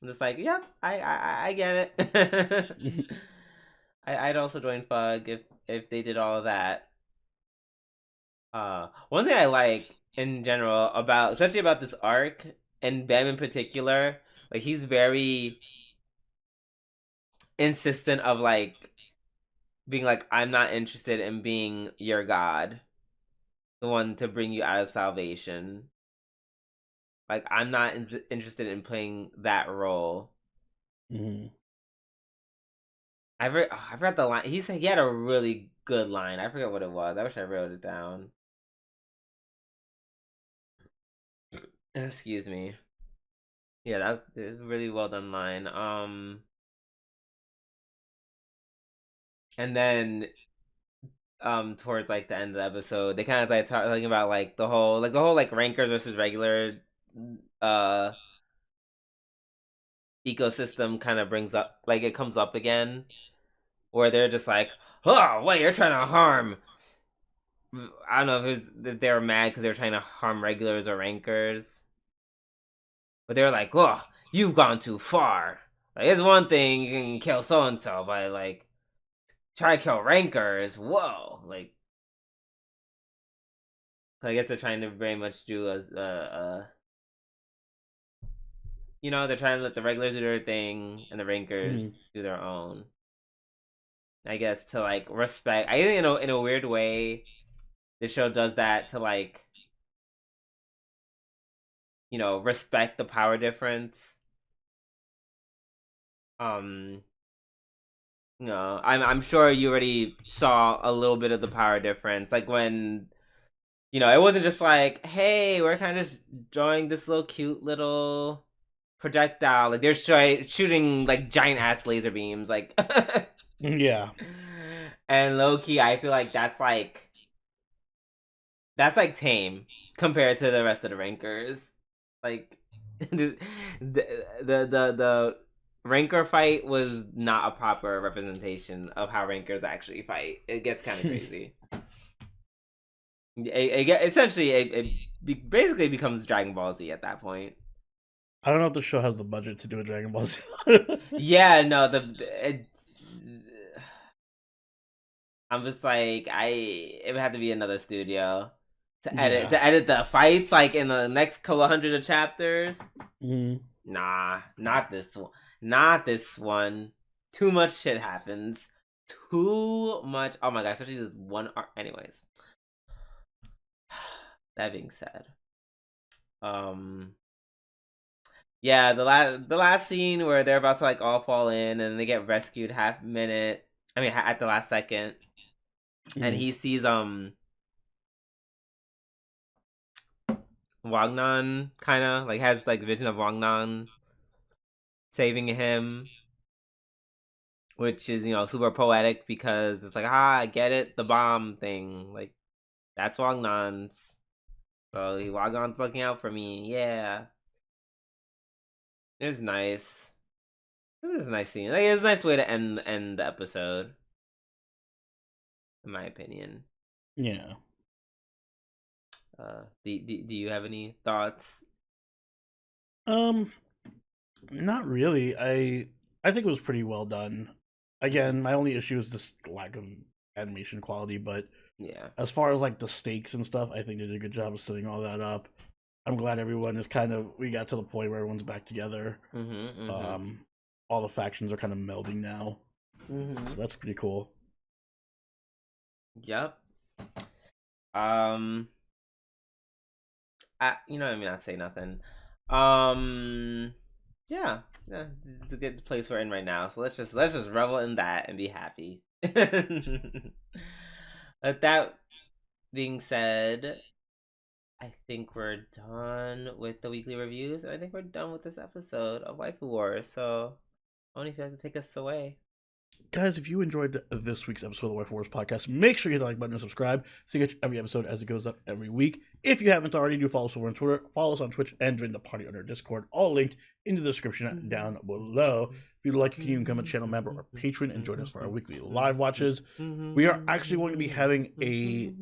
I'm just like, yep, I get it. I'd also join Fug if they did all of that. One thing I like in general about, especially about this arc and Bam in particular, like he's very insistent of like being like, I'm not interested in being your god, the one to bring you out of salvation. Like I'm not interested in playing that role. Mm-hmm. I forgot the line. He said he had a really good line. I forget what it was. I wish I wrote it down. Excuse me. Yeah, that was a really well done line. And then towards like the end of the episode, they kind of like talking about like the whole like rankers versus regular uh ecosystem kind of brings up like it comes up again where they're just like, oh wait, you're trying to harm. I don't know if they were mad because they were trying to harm regulars or rankers, but they were like, oh, you've gone too far. Like it's one thing you can kill so and so, but like try to kill rankers, whoa, like. I guess they're trying to very much do they're trying to let the regulars do their thing and the Mm-hmm. rankers do their own. I guess to like respect. I think in a weird way, the show does that to like respect the power difference. Um, No, I'm sure you already saw a little bit of the power difference. Like when it wasn't just like, hey, we're kind of just drawing this little cute little projectile. Like they're shooting like giant ass laser beams. Like Yeah. and low key, I feel like that's like tame compared to the rest of the rankers. Like the ranker fight was not a proper representation of how rankers actually fight. It gets kind of crazy. It basically becomes Dragon Ball Z at that point. I don't know if the show has the budget to do a Dragon Ball Z. Yeah, no, I'm just like it would have to be another studio to edit the fights like in the next couple hundred of chapters. Nah, not this one. Not this one. Too much shit happens. Too much. Oh my gosh, especially this one arc. Anyways, that being said, yeah, the last scene where they're about to like all fall in and they get rescued half minute. I mean, at the last second, and he sees Wagnan kind of like has like vision of Wagnan saving him, which is super poetic because it's like I get it, the bomb thing, like that's Wagnan's, so Wagnan's looking out for me. Yeah, it was nice. It was a nice scene. Like it's a nice way to end the episode, in my opinion. Yeah. Do you have any thoughts? Not really. I think it was pretty well done. Again, my only issue is this lack of animation quality, but Yeah. as far as like the stakes and stuff, I think they did a good job of setting all that up. I'm glad everyone is we got to the point where everyone's back together. All the factions are kind of melding now. So that's pretty cool. Yep. Not say nothing. Yeah, it's a good place we're in right now. So let's just revel in that and be happy. With that being said, I think we're done with the weekly reviews. I think we're done with this episode of Waifu Wars. So, Oni, if you'd like to take us away. Guys, if you enjoyed this week's episode of the Waifu Wars podcast, make sure you hit the like button and subscribe so you get every episode as it goes up every week. If you haven't already, do follow us over on Twitter, follow us on Twitch, and join the party on our Discord, all linked in the description down below. If you'd like, you can become a channel member or patron and join us for our weekly live watches. We are actually going to be having a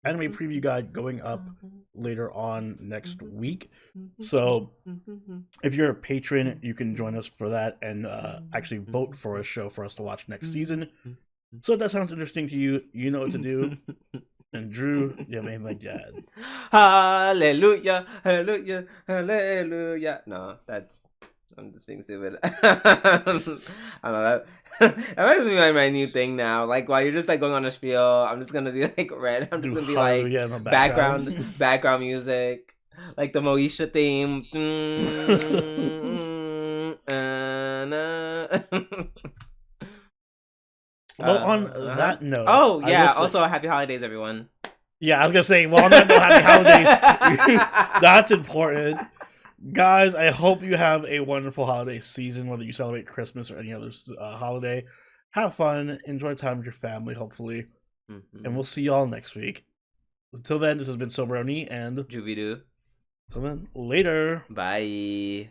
anime preview guide going up later on next week. So if you're a patron, you can join us for that and actually vote for a show for us to watch next season. So if that sounds interesting to you, you know what to do. And Drew, do you have anything like that? Hallelujah, hallelujah, hallelujah. No, I'm just being stupid. I don't know that makes me my new thing now. Like while you're just like going on a spiel, I'm just gonna be like red. I'm just gonna be like background music, like the Moesha theme. Well, on that note, oh yeah. Also, happy holidays, everyone. Yeah, I was gonna say. Well, on that note, happy holidays. That's important. Guys, I hope you have a wonderful holiday season, whether you celebrate Christmas or any other holiday. Have fun, enjoy time with your family, hopefully. And we'll see y'all next week. Until then, this has been Soberoni and Jubidu. Until then, later. Bye.